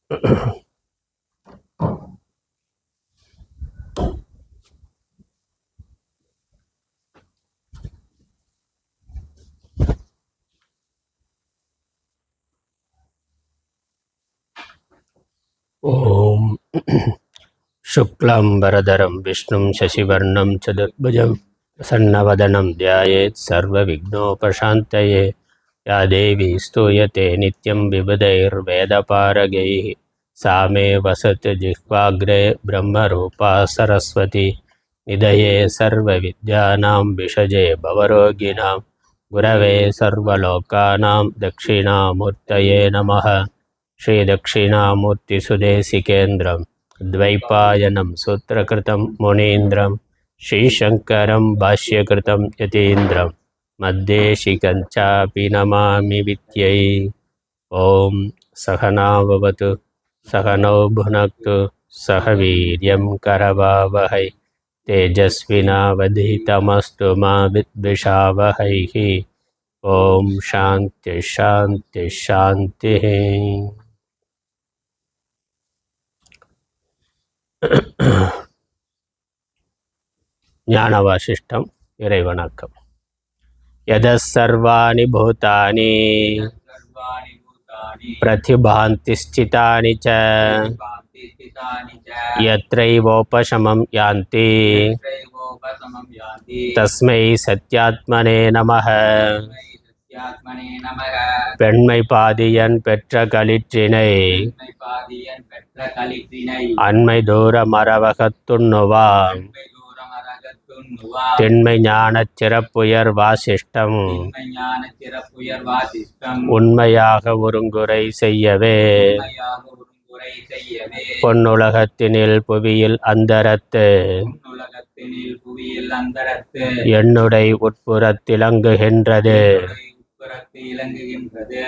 ஓம் शुक्लांबरधरं विष्णुं शशिवर्णं चतुर्भुजं प्रसन्नवदनं ध्यायेत् सर्वविघ्नोपशान्तये। या देवी स्तूयते नित्यं विबुधैर्वेदपारगैः सा मे वसतु जिह्वाग्रे ब्रह्मरूपा सरस्वती। निधये सर्वविद्यानां विषजे भवरोगिणां गुरवे सर्वलोकानां दक्षिणामूर्तये नमः। श्रीदक्षिणामूर्तिसुदेशिकेन्द्रं द्वैपायनं सूत्रकृतं मुनीन्द्रं श्रीशङ्करं भाष्यकृतं यतीन्द्रं मद्देशिकं चापि नमामि विद्यै। ॐ सहना भवतु सहनौ भुनक्तु सह वीर्यं करवावहै तेजस्विनावधीतमस्तु मा विद्विषावहैः। ॐ शान्ति शान्ति शान्तिः। ஞான வாசிஷ்டம் இறைவணக்கம். யதः சர்வாணி பூதானி பிரதிபாந்தி ஸ்திதானி ச யத்ரைவோபசமம் யாந்தி தஸ்மை சத்யாத்மனே நமः. பெண்மை பாதியன் பெற்ற களிற்றினை அண்மை தூர மரவகத்துண்ணுவான் திண்மை ஞானச் சிறப்புயர் வாசிஷ்டம் உண்மையாக ஒருங்குறை செய்யவே. பொன்னுலகத்தினில் புவியில் அந்தரத்து என்னுடை உட்புறத்திலங்குகின்றது.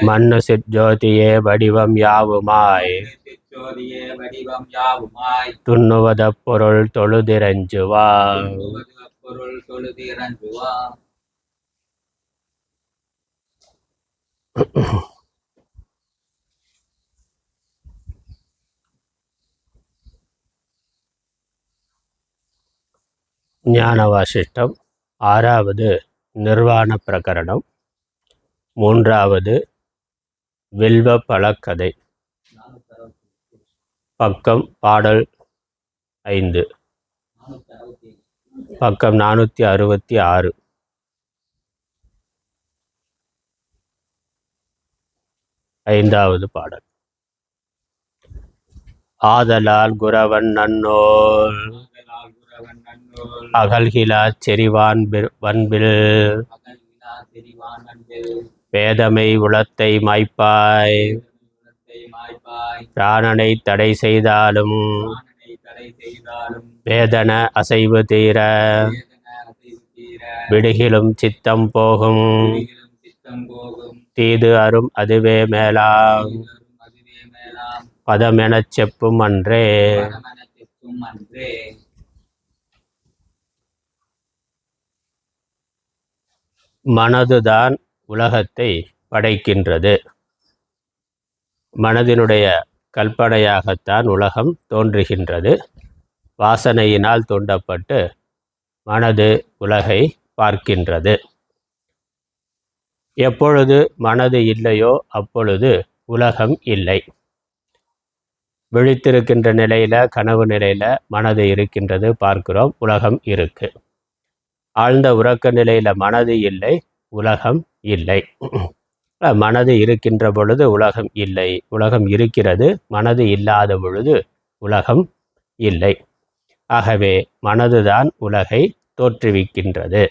மண்ணு சிற்ஜோதியே வடிவம் யாவுமாய் துண்ணுவத பொருள் தொழுதிரஞ்சுவா. ஞான வாசிஷ்டம் ஆறாவது நிர்வாண பிரகரணம், மூன்றாவது வில்வ பழக்கதை. பக்கம் பாடல் 5, பக்கம் 466. ஐந்தாவது பாடல். ஆதலால் குரவன் நன்னோல் அகல்கிலாச் செறிவான் வன்பில் வேதமை உளத்தை மாய்ப்பாய். பிராணனை தடை செய்தாலும் வேதன அசைவு தீர விடுகிலும் சித்தம் போகும். தீது அரும் அதுவே மேலாம் பதமெனச் செப்பும் அன்றே. மனதுதான் உலகத்தை படைக்கின்றது. மனதினுடைய கல்பனையாகத்தான் உலகம் தோன்றுகின்றது. வாசனையினால் தூண்டப்பட்டு மனது உலகை பார்க்கின்றது. எப்பொழுது மனது இல்லையோ அப்பொழுது உலகம் இல்லை. விழித்திருக்கின்ற நிலையில, கனவு நிலையில மனது இருக்கின்றது, பார்க்கிறோம், உலகம் இருக்கு. ஆழ்ந்த உறக்க நிலையில மனது இல்லை, உலகம் இல்லை. மனது இருக்கின்ற பொழுது உலகம் இல்லை, உலகம் இருக்கிறது. மனது இல்லாத பொழுது உலகம் இல்லை. ஆகவே மனதுதான் உலகை தோற்றுவிக்கின்றது.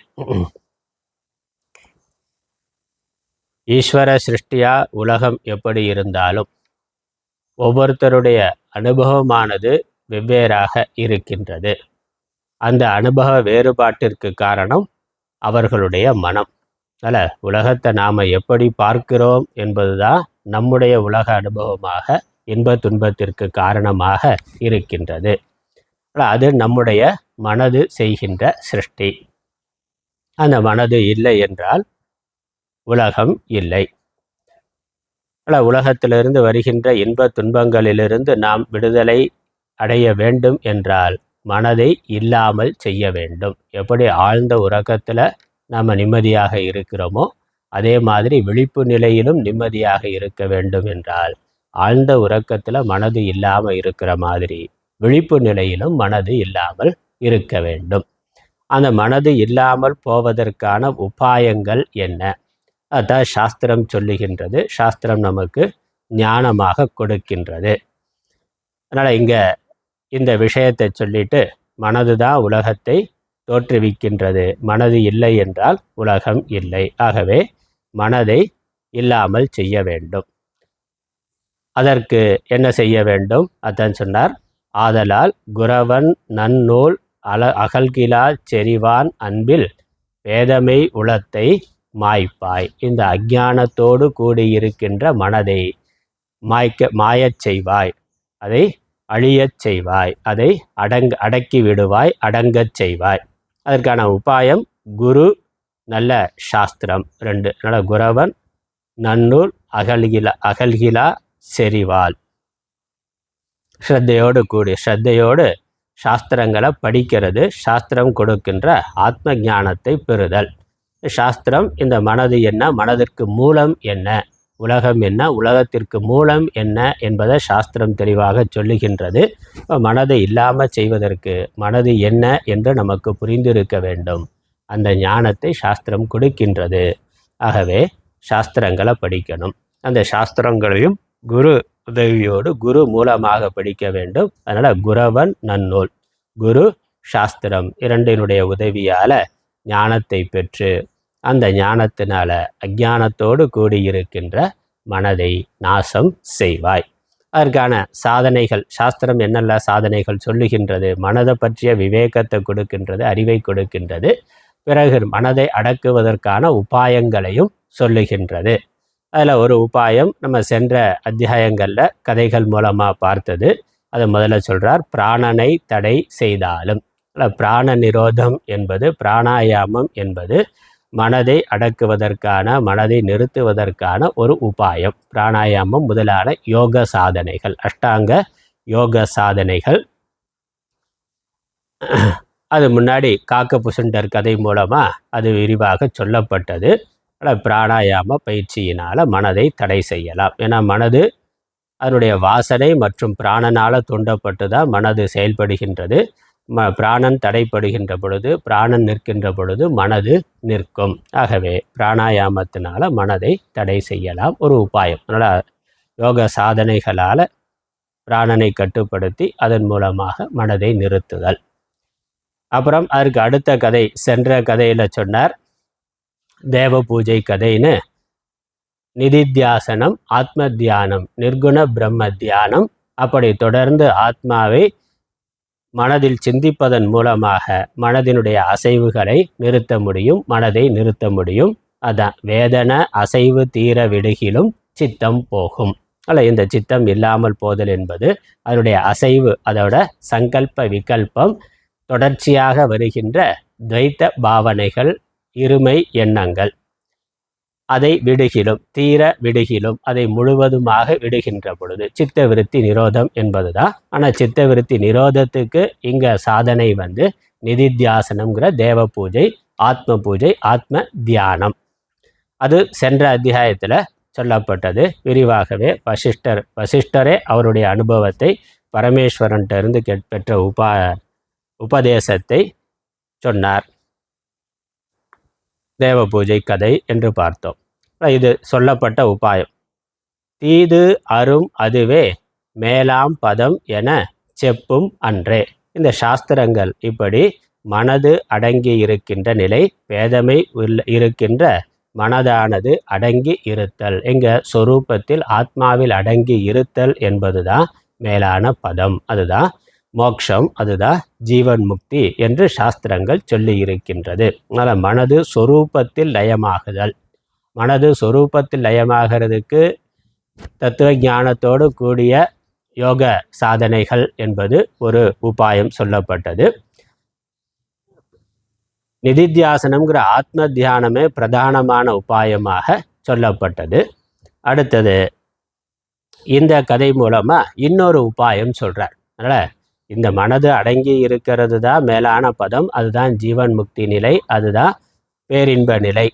ஈஸ்வர சிருஷ்டியா உலகம் எப்படி இருந்தாலும் ஒவ்வொருத்தருடைய அனுபவமானது வெவ்வேறாக இருக்கின்றது. அந்த அனுபவ வேறுபாட்டிற்கு காரணம் அவர்களுடைய மனம். அல்ல, உலகத்தை நாம் எப்படி பார்க்கிறோம் என்பதுதான் நம்முடைய உலக அனுபவமாக இன்ப துன்பத்திற்கு காரணமாக இருக்கின்றது. அது நம்முடைய மனது செய்கின்ற சிருஷ்டி. அந்த மனது இல்லை என்றால் உலகம் இல்லை. உலகத்திலிருந்து வருகின்ற இன்ப துன்பங்களிலிருந்து நாம் விடுதலை அடைய வேண்டும் என்றால் மனதை இல்லாமல் செய்ய வேண்டும். எப்படி ஆழ்ந்த உறக்கத்தில் நாம் நிம்மதியாக இருக்கிறோமோ அதே மாதிரி விழிப்பு நிலையிலும் நிம்மதியாக இருக்க வேண்டும் என்றால் ஆழ்ந்த உறக்கத்தில் மனது இல்லாமல் இருக்கிற மாதிரி விழிப்பு நிலையிலும் மனது இல்லாமல் இருக்க வேண்டும். அந்த மனது இல்லாமல் போவதற்கான உபாயங்கள் என்ன? அதான் சாஸ்திரம் சொல்லுகின்றது. சாஸ்திரம் நமக்கு ஞானமாக கொடுக்கின்றது. அதனால் இங்கே இந்த விஷயத்தை சொல்லிட்டு மனது தான் உலகத்தை தோற்றுவிக்கின்றது, மனது இல்லை என்றால் உலகம் இல்லை. ஆகவே மனதை இல்லாமல் செய்ய வேண்டும். அதற்கு என்ன செய்ய வேண்டும்? அதான் சொன்னார். ஆதலால் குரவன் நன்னூல் அகல்கிலா செறிவான் அன்பில் வேதமை உளத்தை மாய்ப்பாய். இந்த அஞ்ஞானத்தோடு கூடியிருக்கின்ற மனதை மாயச் செய்வாய், அதை அழியச் செய்வாய், அதை அடக்கி விடுவாய், அடங்கச் செய்வாய். அதற்கான உபாயம் குரு, நல்ல சாஸ்திரம், 2. நல்ல குரவன் நன்னூல் அகல்கிலா செறிவாள். ஸ்ரத்தையோடு சாஸ்திரங்களை படிக்கிறது. சாஸ்திரம் கொடுக்கின்ற ஆத்ம ஞானத்தை பெறுதல். சாஸ்திரம் இந்த மனது என்ன, மனதிற்கு மூலம் என்ன, உலகம் என்ன, உலகத்திற்கு மூலம் என்ன என்பதை சாஸ்திரம் தெளிவாக சொல்லுகின்றது. மனதை இல்லாமல் செய்வதற்கு மனது என்ன என்று நமக்கு புரிந்திருக்க வேண்டும். அந்த ஞானத்தை சாஸ்திரம் கொடுக்கின்றது. ஆகவே சாஸ்திரங்களை படிக்கணும். அந்த சாஸ்திரங்களையும் குரு உதவியோடு குரு மூலமாக படிக்க வேண்டும். அதனால் குரவன் நன்னூல், குரு சாஸ்திரம் இரண்டினுடைய உதவியால் ஞானத்தை பெற்று அந்த ஞானத்தினால அஞ்ஞானத்தோடு கூடியிருக்கின்ற மனதை நாசம் செய்வாய். அதற்கான சாதனைகள் சாஸ்திரம் என்னென்ன சாதனைகள் சொல்லுகின்றது? மனதை பற்றிய விவேகத்தை கொடுக்கின்றது, அறிவை கொடுக்கின்றது. பிறகு மனதை அடக்குவதற்கான உபாயங்களையும் சொல்லுகின்றது. அதில் ஒரு உபாயம் நம்ம சென்ற அத்தியாயங்களில் கதைகள் மூலமாக பார்த்தது. அதை முதல்ல சொல்கிறார். பிராணனை தடை செய்தாலும், பிராண நிரோதம் என்பது, பிராணாயாமம் என்பது மனதை அடக்குவதற்கான, மனதை நிறுத்துவதற்கான ஒரு உபாயம். பிராணாயாமம் முதலான யோக சாதனைகள், அஷ்டாங்க யோக சாதனைகள். அது முன்னாடி காக்க புசுண்டர் கதை மூலமாக அது விரிவாக சொல்லப்பட்டது. பிராணாயாம பயிற்சியினால் மனதை தடை செய்யலாம். ஏன்னா மனது அதனுடைய வாசனை மற்றும் பிராணனால் தூண்டப்பட்டு தான் மனது செயல்படுகின்றது. பிராணன் தடைப்படுகின்ற பொழுது, பிராணன் நிற்கின்ற பொழுது மனது நிற்கும். ஆகவே பிராணாயாமத்தினால் மனதை தடை செய்யலாம், ஒரு உபாயம். அதனால் யோக சாதனைகளால் பிராணனை கட்டுப்படுத்தி அதன் மூலமாக மனதை நிறுத்துதல். அப்புறம் அதற்கு அடுத்த கதை சென்ற கதையில் சொன்னார். தேவ பூஜை கதைன்னு நிதித்தியாசனம், ஆத்ம தியானம், நிர்குண பிரம்ம தியானம், அப்படி தொடர்ந்து ஆத்மாவை மனதில் சிந்திப்பதன் மூலமாக மனதினுடைய அசைவுகளை நிறுத்த முடியும், மனதை நிறுத்த முடியும். அதான் வேதன அசைவு தீர விடுகிலும் சித்தம் போகும். இந்த சித்தம் இல்லாமல் போதல் என்பது அதனுடைய அசைவு, அதோட சங்கல்ப விகல்பம், தொடர்ச்சியாக வருகின்ற துவைத்த பாவனைகள், இருமை எண்ணங்கள், அதை விடுகிலும், தீர விடுகிலும், அதை முழுவதுமாக விடுகின்ற பொழுது சித்த விருத்தி நிரோதம் என்பது தான். ஆனால் சித்த விருத்தி நிரோதத்துக்கு இங்கே சாதனை நிதித்தியாசனம்ங்கிற தேவ பூஜை, ஆத்ம பூஜை, ஆத்ம தியானம். அது சென்ற அத்தியாயத்தில் சொல்லப்பட்டது விரிவாகவே. வசிஷ்டரே அவருடைய அனுபவத்தை பரமேஸ்வரன்ட்ட இருந்து பெற்ற உபதேசத்தை சொன்னார். தேவ பூஜை கதை என்று பார்த்தோம். இது சொல்லப்பட்ட உபாயம். தீது அரும் அதுவே மேலாம் பதம் என செப்பும் அன்றே. இந்த சாஸ்திரங்கள் இப்படி மனது அடங்கி இருக்கின்ற நிலை, வேதமை இருக்கின்ற மனதானது அடங்கி இருத்தல், எங்கள் சொரூபத்தில் ஆத்மாவில் அடங்கி இருத்தல் என்பதுதான் மேலான பதம், அதுதான் மோட்சம், அதுதான் ஜீவன் முக்தி என்று சாஸ்திரங்கள் சொல்லி இருக்கின்றது. அதனால் மனது சொரூபத்தில் லயமாகுதல், மனது சொரூபத்தில் லயமாகிறதுக்கு தத்துவ ஞானத்தோடு கூடிய யோக சாதனைகள் என்பது ஒரு உபாயம் சொல்லப்பட்டது. நிதித்தியாசனம்ங்கிற ஆத்ம தியானமே பிரதானமான உபாயமாக சொல்லப்பட்டது. அடுத்தது இந்த கதை மூலமாக இன்னொரு உபாயம் சொல்கிறார். அதனால் இந்த மனது அடங்கி இருக்கிறது தான் மேலான பதம், அதுதான் ஜீவன் முக்தி நிலை, அதுதான் பேரின்ப நிலை.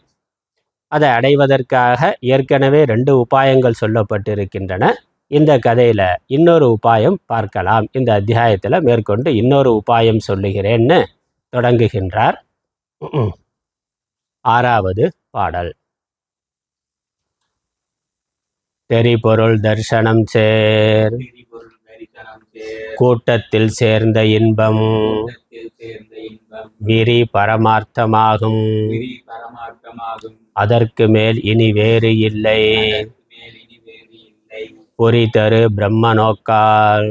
அதை அடைவதற்காக ஏற்கனவே 2 உபாயங்கள் சொல்லப்பட்டிருக்கின்றன. இந்த கதையில் இன்னொரு உபாயம் பார்க்கலாம். இந்த அத்தியாயத்தில் மேற்கொண்டு இன்னொரு உபாயம் சொல்லுகிறேன்னு தொடங்குகின்றார். 6வது பாடல். தெரிபொருள் தரிசனம் சேர் கூட்டத்தில் சேர்ந்த இன்பம் விரி பரமார்த்தமாகும், அதற்கு மேல் இனி வேறு இல்லை. பொறி தரு பிரம்ம நோக்கால்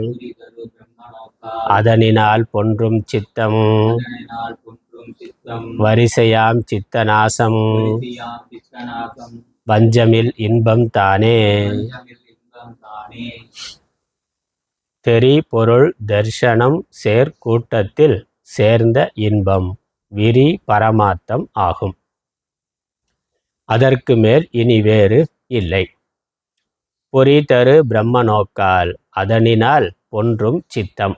அதனினால் பொன்றும் சித்தம் வரிசையாம் சித்த நாசம் வஞ்சமில் இன்பம் தானே. தெரி பொருள் தரிசனம் சேர் கூட்டத்தில் சேர்ந்த இன்பம் விரி பரமார்த்தம் ஆகும், அதற்கு மேல் இனி வேறு இல்லை. பொறி தரு பிரம்ம நோக்கால் அதனினால் பொன்றும் சித்தம்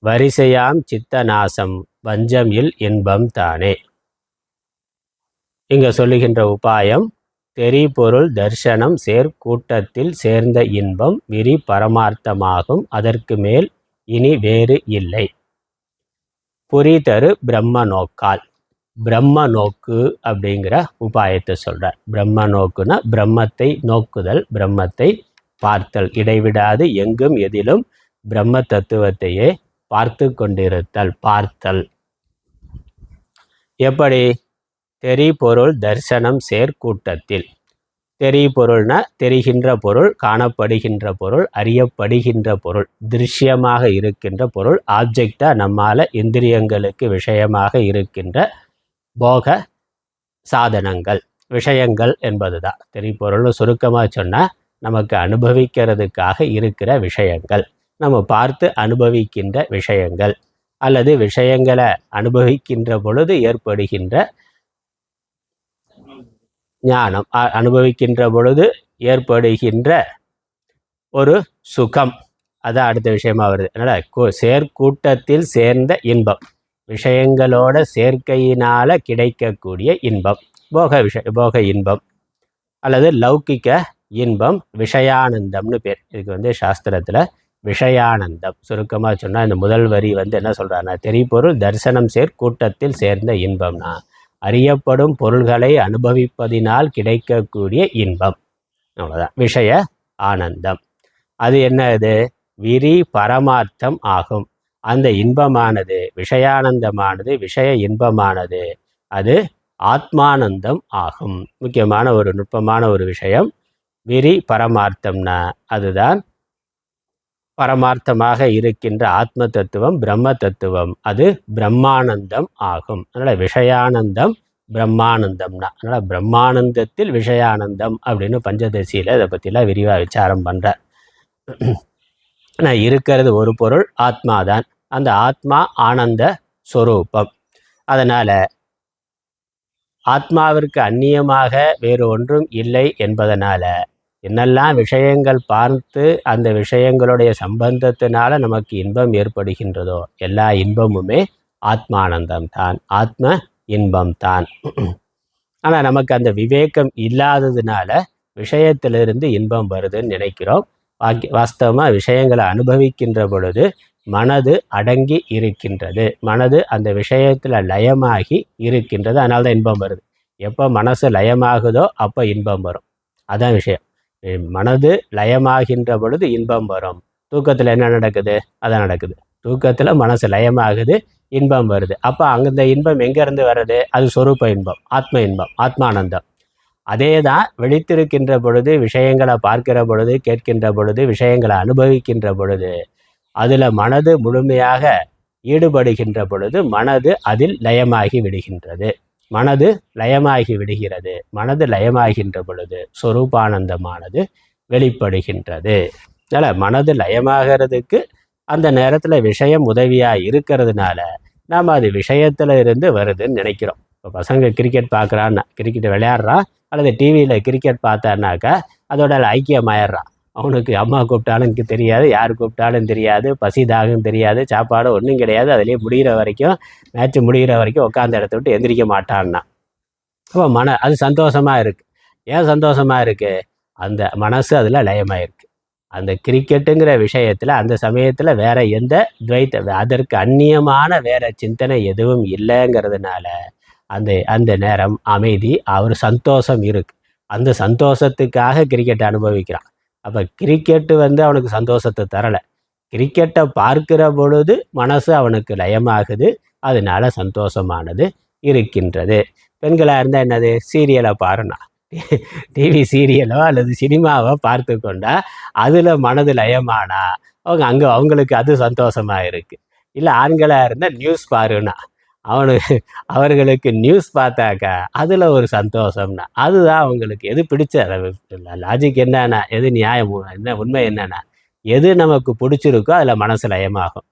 வரிசையாம் சித்த நாசம் வஞ்சமில் இன்பம் தானே. இங்க சொல்லுகின்ற உபாயம் தெரி பொருள் தரிசனம் சேர் கூட்டத்தில் சேர்ந்த இன்பம் விரி பரமார்த்தமாகும், அதற்கு மேல் இனி வேறு இல்லை. பொறி தரு பிரம்ம நோக்கால், பிரம்ம நோக்கு அப்படிங்கிற உபாயத்தை சொல்கிறார். பிரம்ம நோக்குனா பிரம்மத்தை நோக்குதல், பிரம்மத்தை பார்த்தல், இடைவிடாது எங்கும் எதிலும் பிரம்ம தத்துவத்தையே பார்த்து கொண்டிருத்தல், பார்த்தல். எப்படி? தெரி பொருள் தரிசனம் சேர் கூட்டத்தில். தெரி பொருள்னா தெரிகின்ற பொருள், காணப்படுகின்ற பொருள், அறியப்படுகின்ற பொருள், திருஷ்யமாக இருக்கின்ற பொருள், ஆப்ஜெக்டாக நம்மால் இந்திரியங்களுக்கு விஷயமாக இருக்கின்ற போக சாதனங்கள், விஷயங்கள் என்பது தான் தெரிபொருள்னு சுருக்கமாக சொன்னால் நமக்கு அனுபவிக்கிறதுக்காக இருக்கிற விஷயங்கள், நம்ம பார்த்து அனுபவிக்கின்ற விஷயங்கள், அல்லது விஷயங்களை அனுபவிக்கின்ற பொழுது ஏற்படுகின்ற ஞானம், அனுபவிக்கின்ற பொழுது ஏற்படுகின்ற ஒரு சுகம், அதான் அடுத்த விஷயமா வருது. அதனால் சேர்க்கூட்டத்தில் சேர்ந்த இன்பம், விஷயங்களோட சேர்க்கையினால் கிடைக்கக்கூடிய இன்பம், போக இன்பம் அல்லது லௌகிக்க இன்பம், விஷயானந்தம்னு பேர். இதுக்கு சாஸ்திரத்தில் விஷயானந்தம் சுருக்கமாக சொன்னால் இந்த முதல் வரி என்ன சொல்கிறாருன்னா, தெரிபொருள் தரிசனம் சேர் கூட்டத்தில் சேர்ந்த இன்பம்னா அறியப்படும் பொருள்களை அனுபவிப்பதினால் கிடைக்கக்கூடிய இன்பம், அவ்வளோதான் விஷய ஆனந்தம். அது என்னது? விரி பரமார்த்தம் ஆகும். அந்த இன்பமானது, விஷயானந்தமானது, விஷய இன்பமானது, அது ஆத்மானந்தம் ஆகும். முக்கியமான ஒரு நுட்பமான ஒரு விஷயம். விரி பரமார்த்தம்னா அதுதான் பரமார்த்தமாக இருக்கின்ற ஆத்ம தத்துவம், பிரம்ம தத்துவம், அது பிரம்மானந்தம் ஆகும். அதனால் விஷயானந்தம் பிரம்மானந்தம்னா, அதனால் பிரம்மானந்தத்தில் விஷயானந்தம் அப்படின்னு பஞ்சதசியில் இதை பற்றிலாம் விரிவாக விசாரம் பண்ணுறார். நான் இருக்கிறது ஒரு பொருள், ஆத்மா தான். அந்த ஆத்மா ஆனந்த ஸ்வரூபம். அதனால் ஆத்மாவிற்கு அந்நியமாக வேறு ஒன்றும் இல்லை என்பதனால என்னெல்லாம் விஷயங்கள் பார்த்து அந்த விஷயங்களுடைய சம்பந்தத்தினால நமக்கு இன்பம் ஏற்படுகின்றதோ எல்லா இன்பமுமே ஆத்மானந்தம் தான், ஆத்ம இன்பம் தான். ஆனால் நமக்கு அந்த விவேகம் இல்லாததுனால விஷயத்திலிருந்து இன்பம் வருதுன்னு நினைக்கிறோம். வாஸ்தவமாக விஷயங்களை அனுபவிக்கின்ற பொழுது மனது அடங்கி இருக்கின்றது, மனது அந்த விஷயத்தில் லயமாகி இருக்கின்றது, அதனால தான் இன்பம் வருது. எப்போ மனசு லயமாகுதோ அப்போ இன்பம் வரும், அதான் விஷயம். மனது லயமாகின்ற பொழுது இன்பம் வரும். தூக்கத்தில் என்ன நடக்குது? அதான் நடக்குது. தூக்கத்தில் மனசு லயமாகுது, இன்பம் வருது. அப்போ அந்த இன்பம் எங்கேருந்து வர்றது? அது சொரூப இன்பம், ஆத்ம இன்பம், ஆத்மானந்தம். அதே தான் விழித்திருக்கின்ற பொழுது, விஷயங்களை பார்க்கிற பொழுது, கேட்கின்ற பொழுது, விஷயங்களை அனுபவிக்கின்ற பொழுது, அதில் மனது முழுமையாக ஈடுபடுகின்ற பொழுது மனது அதில் லயமாகி விடுகின்றது. மனது லயமாகி விடுகிறது. மனது லயமாகின்ற பொழுது சொரூபானந்தமானது வெளிப்படுகின்றது. அதனால் மனது லயமாகிறதுக்கு அந்த நேரத்தில் விஷயம் உதவியாக இருக்கிறதுனால நாம் அது விஷயத்தில் இருந்து வருதுன்னு நினைக்கிறோம். இப்போ பசங்க கிரிக்கெட் பார்க்குறான்னா, கிரிக்கெட் விளையாடுறான் அல்லது டிவியில் கிரிக்கெட் பார்த்தான்னாக்கா அதோட ஐக்கியமாயிடுறான். அவனுக்கு அம்மா கூப்பிட்டாலும் தெரியாது, யார் கூப்பிட்டாலும் தெரியாது, பசி தாகம் தெரியாது, சாப்பாடு ஒன்றும் கிடையாது. அதுலேயே முடிகிற வரைக்கும், மேட்ச் முடிகிற வரைக்கும் உட்காந்த இடத்த விட்டு எந்திரிக்க மாட்டான்னா. அப்போ அது சந்தோஷமாக இருக்குது. ஏன் சந்தோஷமாக இருக்குது? அந்த மனசு அதில் லயமாயிருக்கு. அந்த கிரிக்கெட்டுங்கிற விஷயத்தில் அந்த சமயத்தில் வேற எந்த அதற்கு அந்நியமான வேற சிந்தனை எதுவும் இல்லைங்கிறதுனால அந்த அந்த நேரம் அமைதி, அவர் சந்தோஷம் இருக்கு. அந்த சந்தோஷத்துக்காக கிரிக்கெட்டை அனுபவிக்கிறான். அப்போ கிரிக்கெட்டு அவனுக்கு சந்தோஷத்தை தரலை. கிரிக்கெட்டை பார்க்கிற பொழுது மனசு அவனுக்கு லயமாகுது. அதனால சந்தோஷமானது இருக்கின்றது. பெண்களாக இருந்தால் என்னது, சீரியலை பாருனா, டிவி சீரியலோ அல்லது சினிமாவோ பார்த்து கொண்டா அதில் மனது லயமானா அவங்களுக்கு அது சந்தோஷமாக இருக்குது. இல்லை ஆண்களாக இருந்தால் நியூஸ் பாருனா, அவர்களுக்கு நியூஸ் பார்த்தாக்கா அதில் ஒரு சந்தோஷம்னா, அதுதான் அவங்களுக்கு எது பிடிச்ச லாஜிக் என்னன்னா, எது நியாயம் என்ன உண்மை என்னன்னா, எது நமக்கு பிடிச்சிருக்கோ அதில் மனசு லயமாகும்.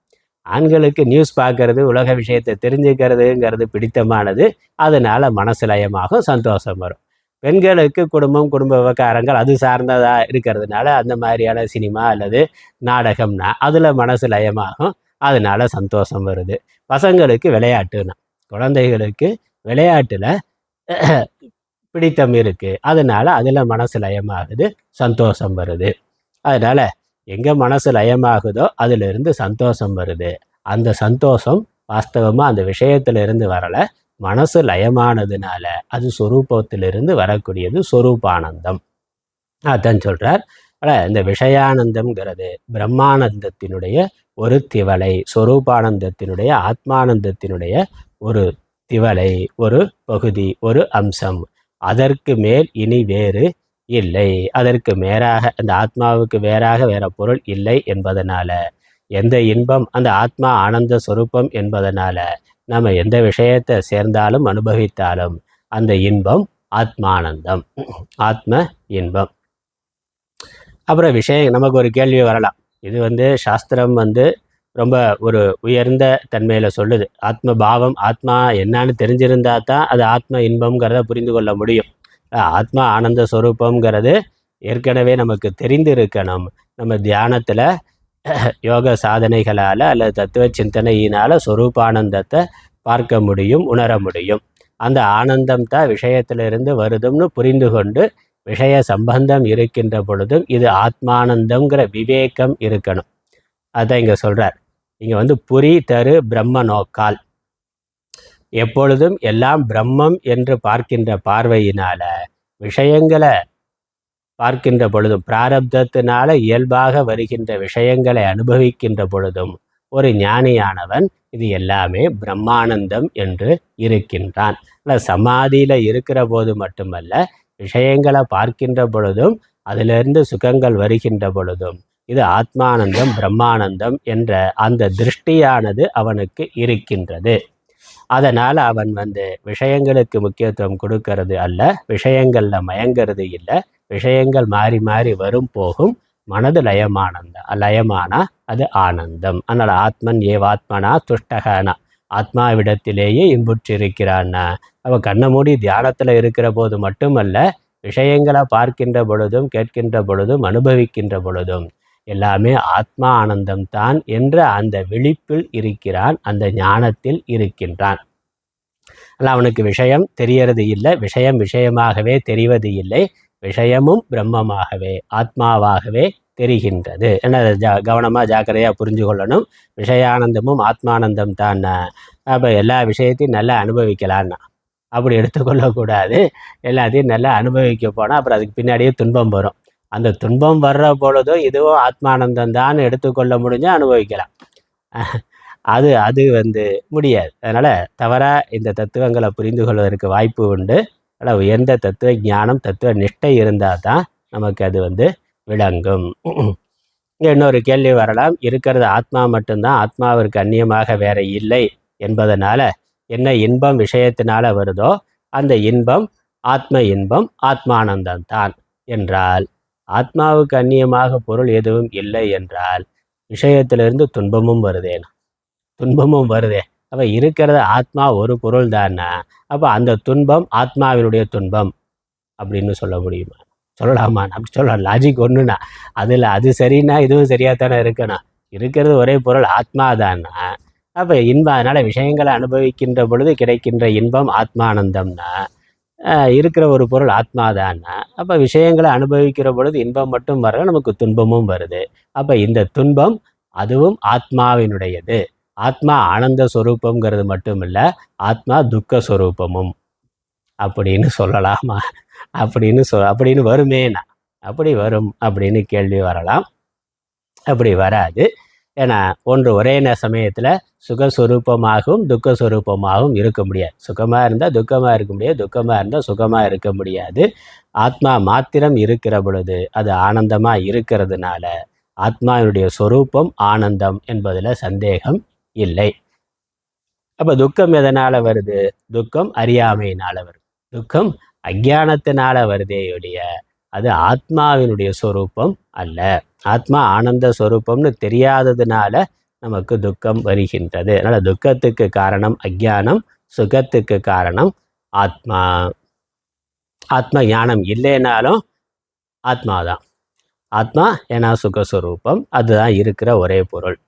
ஆண்களுக்கு நியூஸ் பார்க்கறது, உலக விஷயத்தை தெரிஞ்சுக்கிறதுங்கிறது பிடித்தமானது. அதனால மனசு லயமாகும், சந்தோஷம் வரும். பெண்களுக்கு குடும்ப விவகாரங்கள் அது சார்ந்ததாக இருக்கிறதுனால அந்த மாதிரியான சினிமா அல்லது நாடகம்னா அதில் மனசு லயமாகும். அதனால சந்தோஷம் வருது. பசங்களுக்கு விளையாட்டுனா, குழந்தைகளுக்கு விளையாட்டில் பிடித்தம் இருக்குது. அதனால அதில் மனசு லயமாகுது, சந்தோஷம் வருது. அதனால் எங்கே மனசு லயமாகுதோ அதிலிருந்து சந்தோஷம் வருது. அந்த சந்தோஷம் வாஸ்தவமாக அந்த விஷயத்திலிருந்து வரலை, மனசு லயமானதுனால அது சொரூபத்திலிருந்து வரக்கூடியது சொரூபானந்தம். அதான் சொல்கிறார். இந்த விஷயானந்தம்ங்கிறது பிரம்மானந்தத்தினுடைய ஒரு திவலை, சொரூபானந்தத்தினுடைய ஆத்மானந்தத்தினுடைய ஒரு திவலை, ஒரு பகுதி, ஒரு அம்சம். அதற்கு மேல் இனி வேறு இல்லை. அதற்கு மேலாக அந்த ஆத்மாவுக்கு வேறாக வேற பொருள் இல்லை என்பதனால எந்த இன்பம் அந்த ஆத்மா ஆனந்த சொரூபம் என்பதனால நம்ம எந்த விஷயத்தை சேர்ந்தாலும் அனுபவித்தாலும் அந்த இன்பம் ஆத்மானந்தம், ஆத்ம இன்பம். அப்புறம் நமக்கு ஒரு கேள்வி வரலாம். இது சாஸ்திரம் ரொம்ப ஒரு உயர்ந்த தன்மையில் சொல்லுது. ஆத்ம பாவம், ஆத்மா என்னான்னு தெரிஞ்சிருந்தா தான் அது ஆத்ம இன்பம்ங்கிறத புரிந்து கொள்ள முடியும். ஆத்மா ஆனந்த ஸ்வரூபங்கிறது ஏற்கனவே நமக்கு தெரிந்து இருக்கணும். நம்ம தியானத்தில் யோக சாதனைகளால் அல்லது தத்துவ சிந்தனையினால் ஸ்வரூபானந்தத்தை பார்க்க முடியும், உணர முடியும். அந்த ஆனந்தம் தான் விஷயத்திலிருந்து வருதும்னு புரிந்து கொண்டு விஷய சம்பந்தம் இருக்கின்ற பொழுதும் இது ஆத்மானந்தம்ங்கிற விவேகம் இருக்கணும். அதான் இங்கே சொல்கிறார். இங்கே புரி தரு பிரம்ம நோக்கால், எப்பொழுதும் எல்லாம் பிரம்மம் என்று பார்க்கின்ற பார்வையினால விஷயங்களை பார்க்கின்ற பொழுதும், பிராரப்தத்தினால இயல்பாக வருகின்ற விஷயங்களை அனுபவிக்கின்ற பொழுதும் ஒரு ஞானியானவன் இது எல்லாமே பிரம்மானந்தம் என்று இருக்கின்றான். சமாதியில் இருக்கிற போது மட்டுமல்ல, விஷயங்களை பார்க்கின்ற பொழுதும் அதிலிருந்து சுகங்கள் வருகின்ற பொழுதும் இது ஆத்மானந்தம், பிரம்மானந்தம் என்ற அந்த திருஷ்டியானது அவனுக்கு இருக்கின்றது. அதனால் அவன் விஷயங்களுக்கு முக்கியத்துவம் கொடுக்கறது அல்ல, விஷயங்களில் மயங்கிறது இல்லை. விஷயங்கள் மாறி மாறி வரும் போகும், மனது லயமானா அது ஆனந்தம். அதனால் ஆத்மன் ஏவாத்மனா துஷ்டகனா, ஆத்மாவிடத்திலேயே இன்புற்றிருக்கிறான்னா. அவன் கண்ணை மூடி தியானத்தில் இருக்கிற போது மட்டுமல்ல, விஷயங்களை பார்க்கின்ற பொழுதும் கேட்கின்ற பொழுதும் அனுபவிக்கின்ற பொழுதும் எல்லாமே ஆத்மா ஆனந்தம்தான் என்ற அந்த விழிப்பில் இருக்கிறான், அந்த ஞானத்தில் இருக்கின்றான். ஆனால் அவனுக்கு விஷயம் தெரியறது இல்லை, விஷயமாகவே தெரிவது இல்லை. விஷயமும் பிரம்மமாகவே ஆத்மாவாகவே தெரிகின்றது. என்ன கவனமாக ஜாக்கிரதையாக புரிஞ்சு கொள்ளணும். விஷயானந்தமும் ஆத்மானந்தம் தான். அப்போ எல்லா விஷயத்தையும் நல்லா அனுபவிக்கலான்னா அப்படி எடுத்துக்கொள்ளக்கூடாது. எல்லாத்தையும் நல்லா அனுபவிக்க போனால் அப்புறம் அதுக்கு பின்னாடியே துன்பம் வரும். அந்த துன்பம் வர்ற பொழுதும் இதுவும் ஆத்மானந்தம் தான் எடுத்துக்கொள்ள முடிஞ்சால் அனுபவிக்கலாம். அது அது முடியாது. அதனால் தவறாக இந்த தத்துவங்களை புரிந்து கொள்வதற்கு வாய்ப்பு உண்டு. ஆனால் உயர்ந்த தத்துவ ஞானம், தத்துவ நிஷ்டை இருந்தால் தான் நமக்கு அது விளங்கும். இங்கே இன்னொரு கேள்வி வரலாம். இருக்கிறது ஆத்மா மட்டும்தான், ஆத்மாவிற்கு அந்நியமாக வேற இல்லை என்பதனால என்ன இன்பம் விஷயத்தினால வருதோ அந்த இன்பம் ஆத்ம இன்பம், ஆத்மானந்தம் தான் என்றால், ஆத்மாவுக்கு அந்நியமாக பொருள் எதுவும் இல்லை என்றால் விஷயத்திலிருந்து துன்பமும் வருதே. அப்போ இருக்கிறது ஆத்மா ஒரு பொருள் தானே. அப்போ அந்த துன்பம் ஆத்மாவினுடைய துன்பம் அப்படின்னு சொல்ல முடியுமா? சொல்லலாமா? அப்படி சொல்லலாம். லாஜிக் ஒன்றுனா அதில் அது சரின்னா இதுவும் சரியாக தானே இருக்கணும். இருக்கிறது ஒரே பொருள் ஆத்மா தான்னா, அப்போ இன்பம் அதனால் விஷயங்களை அனுபவிக்கின்ற பொழுது கிடைக்கின்ற இன்பம் ஆத்மானந்தம்னா, இருக்கிற ஒரு பொருள் ஆத்மா தான்னா, அப்போ விஷயங்களை அனுபவிக்கிற பொழுது இன்பம் மட்டும் வர நமக்கு துன்பமும் வருது. அப்போ இந்த துன்பம் அதுவும் ஆத்மாவினுடையது. ஆத்மா ஆனந்த ஸ்வரூபங்கிறது மட்டும் இல்லை, ஆத்மா துக்க ஸ்வரூபமும் அப்படின்னு சொல்லலாமா? அப்படின்னு வருமேனா? அப்படி வரும் அப்படின்னு கேள்வி வரலாம். அப்படி வராது. ஏன்னா ஒன்று ஒரே சமயத்தில் சுகஸ்வரூபமாகவும் துக்கஸ்வரூபமாகவும் இருக்க முடியாது. சுகமாக இருந்தால் துக்கமாக இருக்க முடியாது, துக்கமாக இருந்தால் சுகமாக இருக்க முடியாது. ஆத்மா மாத்திரம் இருக்கிற பொழுது அது ஆனந்தமாக இருக்கிறதுனால ஆத்மாவினுடைய சொரூபம் ஆனந்தம் என்பதில் சந்தேகம் இல்லை. அப்போ துக்கம் எதனால் வருது? துக்கம் அறியாமையினால் வருது. துக்கம் அஞ்ஞானத்தினால வருதே ஒழிய அது ஆத்மாவினுடைய சொரூபம் அல்ல. ஆத்மா ஆனந்த சொரூபம்னு தெரியாததுனால நமக்கு துக்கம் வருகின்றது. அதனால் துக்கத்துக்கு காரணம் அஞ்ஞானம், சுகத்துக்கு காரணம் ஆத்மா. ஆத்ம ஞானம் இல்லைனாலும் ஆத்மாதான். ஆத்மா ஏன்னா சுகஸ்வரூபம், அதுதான் இருக்கிற ஒரே பொருள்.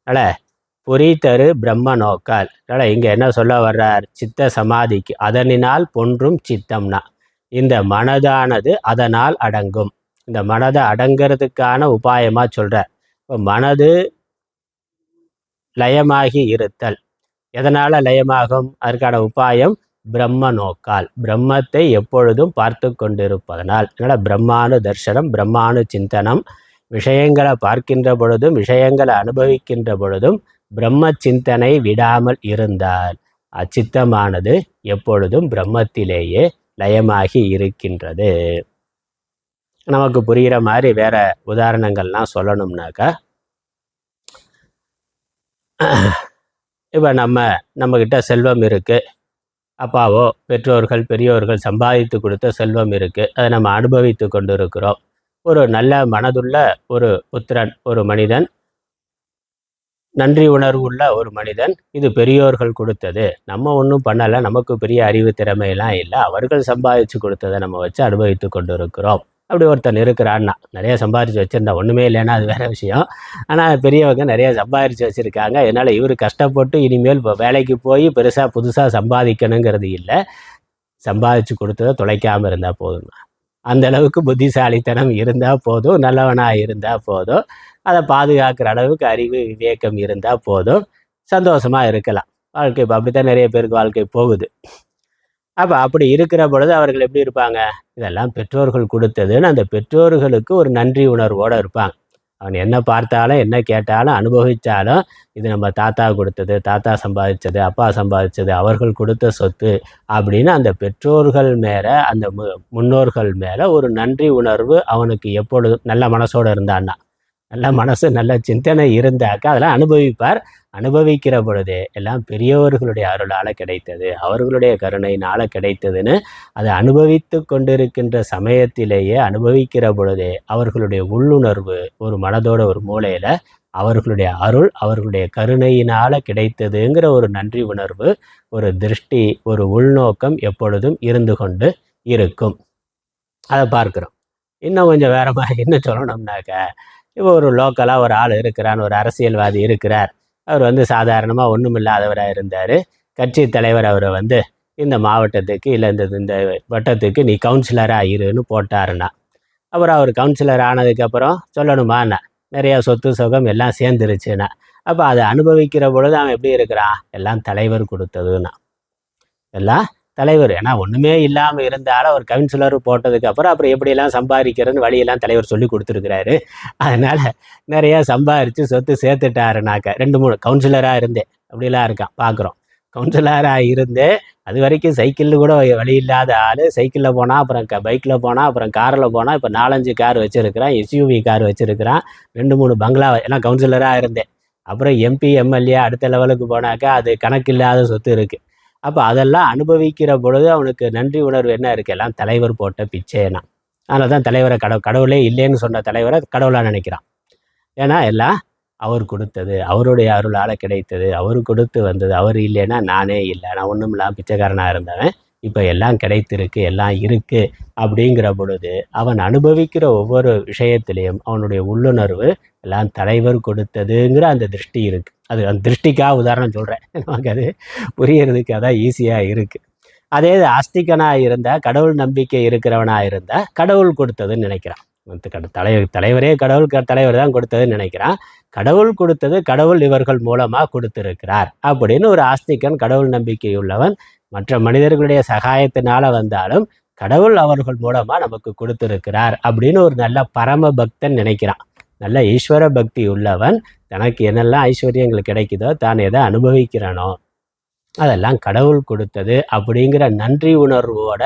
அதனால் பொறி தரு பிரம்ம நோக்கால். அதனால் இங்கே என்ன சொல்ல வர்றார்? சித்த சமாதிக்கு அதனினால் பொன்றும் சித்தம்னா இந்த மனதானது அதனால் அடங்கும். இந்த மனதை அடங்கிறதுக்கான உபாயமாக சொல்கிறார். இப்போ மனது லயமாகி இருத்தல் எதனால் லயமாகும்? அதற்கான உபாயம் பிரம்ம நோக்கால், பிரம்மத்தை எப்பொழுதும் பார்த்து கொண்டிருப்பதனால். அதனால் பிரம்மானு தர்சனம், பிரம்மானு சிந்தனம். விஷயங்களை பார்க்கின்ற பொழுதும் விஷயங்களை அனுபவிக்கின்ற பொழுதும் பிரம்ம சிந்தனை விடாமல் இருந்தால் அச்சித்தமானது எப்பொழுதும் பிரம்மத்திலேயே லயமாகி இருக்கின்றது. நமக்கு புரிகிற மாதிரி வேற உதாரணங்கள்லாம் சொல்லணும்னாக்கா, இப்போ நம்மக்கிட்ட செல்வம் இருக்குது, அப்பாவோ பெற்றோர்கள் பெரியோர்கள் சம்பாதித்து கொடுத்த செல்வம் இருக்குது, அதை நம்ம அனுபவித்து கொண்டு இருக்கிறோம். ஒரு நல்ல மனதுள்ள ஒரு புத்திரன், ஒரு மனிதன், நன்றி உணர்வு உள்ள ஒரு மனிதன், இது பெரியோர்கள் கொடுத்தது, நம்ம ஒன்றும் பண்ணலை, நமக்கு பெரிய அறிவு திறமையெல்லாம் இல்லை, அவர்கள் சம்பாதிச்சு கொடுத்ததை நம்ம வச்சு அனுபவித்து கொண்டு இருக்கிறோம். அப்படி ஒருத்தன் இருக்கிறான்னா, நிறைய சம்பாதிச்சு வச்சுருந்தா, ஒன்றுமே இல்லைன்னா அது வேறு விஷயம். ஆனால் பெரியவங்க நிறைய சம்பாதிச்சு வச்சுருக்காங்க, அதனால் இவர் கஷ்டப்பட்டு இனிமேல் இப்போ வேலைக்கு போய் பெருசாக புதுசாக சம்பாதிக்கணுங்கிறது இல்லை, சம்பாதிச்சு கொடுத்ததை தொலைக்காமல் இருந்தால் போதும். அந்த அளவுக்கு புத்திசாலித்தனம் இருந்தால் போதும், நல்லவனாக இருந்தால் போதும், அதை பாதுகாக்கிற அளவுக்கு அறிவு விவேகம் இருந்தால் போதும், சந்தோஷமாக இருக்கலாம். வாழ்க்கை இப்போ அப்படி தான் நிறைய பேருக்கு வாழ்க்கை போகுது. அப்போ அப்படி இருக்கிற பொழுது அவர்கள் எப்படி இருப்பாங்க? இதெல்லாம் பெற்றோர்கள் கொடுத்ததுன்னு அந்த பெற்றோர்களுக்கு ஒரு நன்றி உணர்வோடு இருப்பாங்க. அவன் என்ன பார்த்தாலும் என்ன கேட்டாலும் அனுபவித்தாலும் இது நம்ம தாத்தா கொடுத்தது, தாத்தா சம்பாதிச்சது, அப்பா சம்பாதிச்சது, அவர்கள் கொடுத்த சொத்து அப்படின்னு அந்த பெற்றோர்கள் மேலே, அந்த முன்னோர்கள் மேலே ஒரு நன்றி உணர்வு அவனுக்கு எப்பொழுதும் நல்ல மனசோடு இருந்தான்னா, நல்ல மனசு நல்ல சிந்தனை இருந்தாக்கா அதெல்லாம் அனுபவிப்பார். அனுபவிக்கிற பொழுதே எல்லாம் பெரியவர்களுடைய அருளால் கிடைத்தது, அவர்களுடைய கருணையினால் கிடைத்ததுன்னு அதை அனுபவித்து கொண்டிருக்கின்ற சமயத்திலேயே அனுபவிக்கிற பொழுதே அவர்களுடைய உள்ளுணர்வு ஒரு மனதோட ஒரு மூலையில் அவர்களுடைய அருள் அவர்களுடைய கருணையினால் கிடைத்ததுங்கிற ஒரு நன்றி உணர்வு, ஒரு திருஷ்டி, ஒரு உள்நோக்கம் எப்பொழுதும் இருந்து கொண்டு இருக்கும். அதை பார்க்குறோம். இன்னும் கொஞ்சம் வேற மாதிரி என்ன சொல்லணும்னாக்க, இப்போ ஒரு லோக்கலாக ஒரு ஆள் இருக்கிறான்னு, ஒரு அரசியல்வாதி இருக்கிறார். அவர் சாதாரணமாக ஒன்றும் இல்லாதவராக இருந்தார். கட்சி தலைவர் அவரை இந்த மாவட்டத்துக்கு இல்லை இந்த வட்டத்துக்கு நீ கவுன்சிலராக இருன்னு போட்டாருன்னா, அப்புறம் அவர் கவுன்சிலர் ஆனதுக்கப்புறம் சொல்லணுமாண்ணா நிறையா சொத்து சுகம் எல்லாம் சேர்ந்துருச்சுன்னா, அப்போ அதை அனுபவிக்கிற பொழுது அவன் எப்படி இருக்கிறான்? எல்லாம் தலைவர் கொடுத்ததுன்னா, எல்லாம் தலைவர். ஏன்னா ஒன்றுமே இல்லாமல் இருந்தாலும் அவர் கவுன்சிலர் போட்டதுக்கப்புறம் அப்புறம் எப்படியெல்லாம் சம்பாதிக்கிறதுன்னு வழியெல்லாம் தலைவர் சொல்லி கொடுத்துருக்குறாரு. அதனால் நிறையா சம்பாதிச்சு சொத்து சேர்த்துட்டாருனாக்க, 2-3 கவுன்சிலராக இருந்தே அப்படிலாம் இருக்கான் பார்க்குறோம். கவுன்சிலராக இருந்தே அது வரைக்கும் சைக்கிளில் கூட வழி இல்லாத ஆள், சைக்கிளில் போனால், அப்புறம் பைக்கில் போனால், அப்புறம் காரில் போனால், இப்போ 4-5 கார் வச்சுருக்கிறான், எஸ்யூவி கார் வச்சுருக்கிறான், 2-3 பங்களா எல்லாம் கவுன்சிலராக இருந்தேன். அப்புறம் எம்பி எம்எல்ஏ அடுத்த லெவலுக்கு போனாக்கா அது கணக்கில்லாத சொத்து இருக்குது. அப்போ அதெல்லாம் அனுபவிக்கிற பொழுது அவனுக்கு நன்றி உணர்வு என்ன இருக்குது? எல்லாம் தலைவர் போட்ட பிச்சைனா. அதனால தான் தலைவரை கடவுளே இல்லைன்னு சொன்ன தலைவரை கடவுளாக நினைக்கிறான். ஏன்னா எல்லாம் அவர் கொடுத்தது, அவருடைய அருளால் கிடைத்தது, அவர் கொடுத்து வந்தது, அவர் இல்லைன்னா நானே இல்லை, நான் ஒன்றும் இல்லாமல் பிச்சைக்காரனாக இருந்தவன் இப்போ எல்லாம் கிடைத்திருக்கு, எல்லாம் இருக்கு அப்படிங்கிற பொழுது அவன் அனுபவிக்கிற ஒவ்வொரு விஷயத்திலையும் அவனுடைய உள்ளுணர்வு எல்லாம் தலைவர் கொடுத்ததுங்கிற அந்த திருஷ்டி இருக்கு. அது அந்த திருஷ்டிக்காக உதாரணம் சொல்கிறேன், நமக்கு அது புரியறதுக்கு அதான் ஈஸியாக இருக்குது. அதே ஆஸ்திகனாக இருந்தால், கடவுள் நம்பிக்கை இருக்கிறவனாக இருந்தால் கடவுள் கொடுத்ததுன்னு நினைக்கிறான். தலைவரே கடவுள் தலைவர் தான் கொடுத்ததுன்னு நினைக்கிறான். கடவுள் கொடுத்தது கடவுள் இவர்கள் மூலமாக கொடுத்திருக்கிறார் அப்படின்னு ஒரு ஆஸ்திகன், கடவுள் நம்பிக்கை உள்ளவன், மற்ற மனிதர்களுடைய சகாயத்தினால வந்தாலும் கடவுள் அவர்கள் மூலமாக நமக்கு கொடுத்திருக்கிறார் அப்படின்னு ஒரு நல்ல பரம பக்தன் நினைக்கிறான். நல்ல ஈஸ்வர பக்தி உள்ளவன் தனக்கு என்னெல்லாம் ஐஸ்வர்யங்கள் கிடைக்குதோ, தான் எதை அனுபவிக்கிறானோ அதெல்லாம் கடவுள் கொடுத்தது அப்படிங்கிற நன்றி உணர்வோட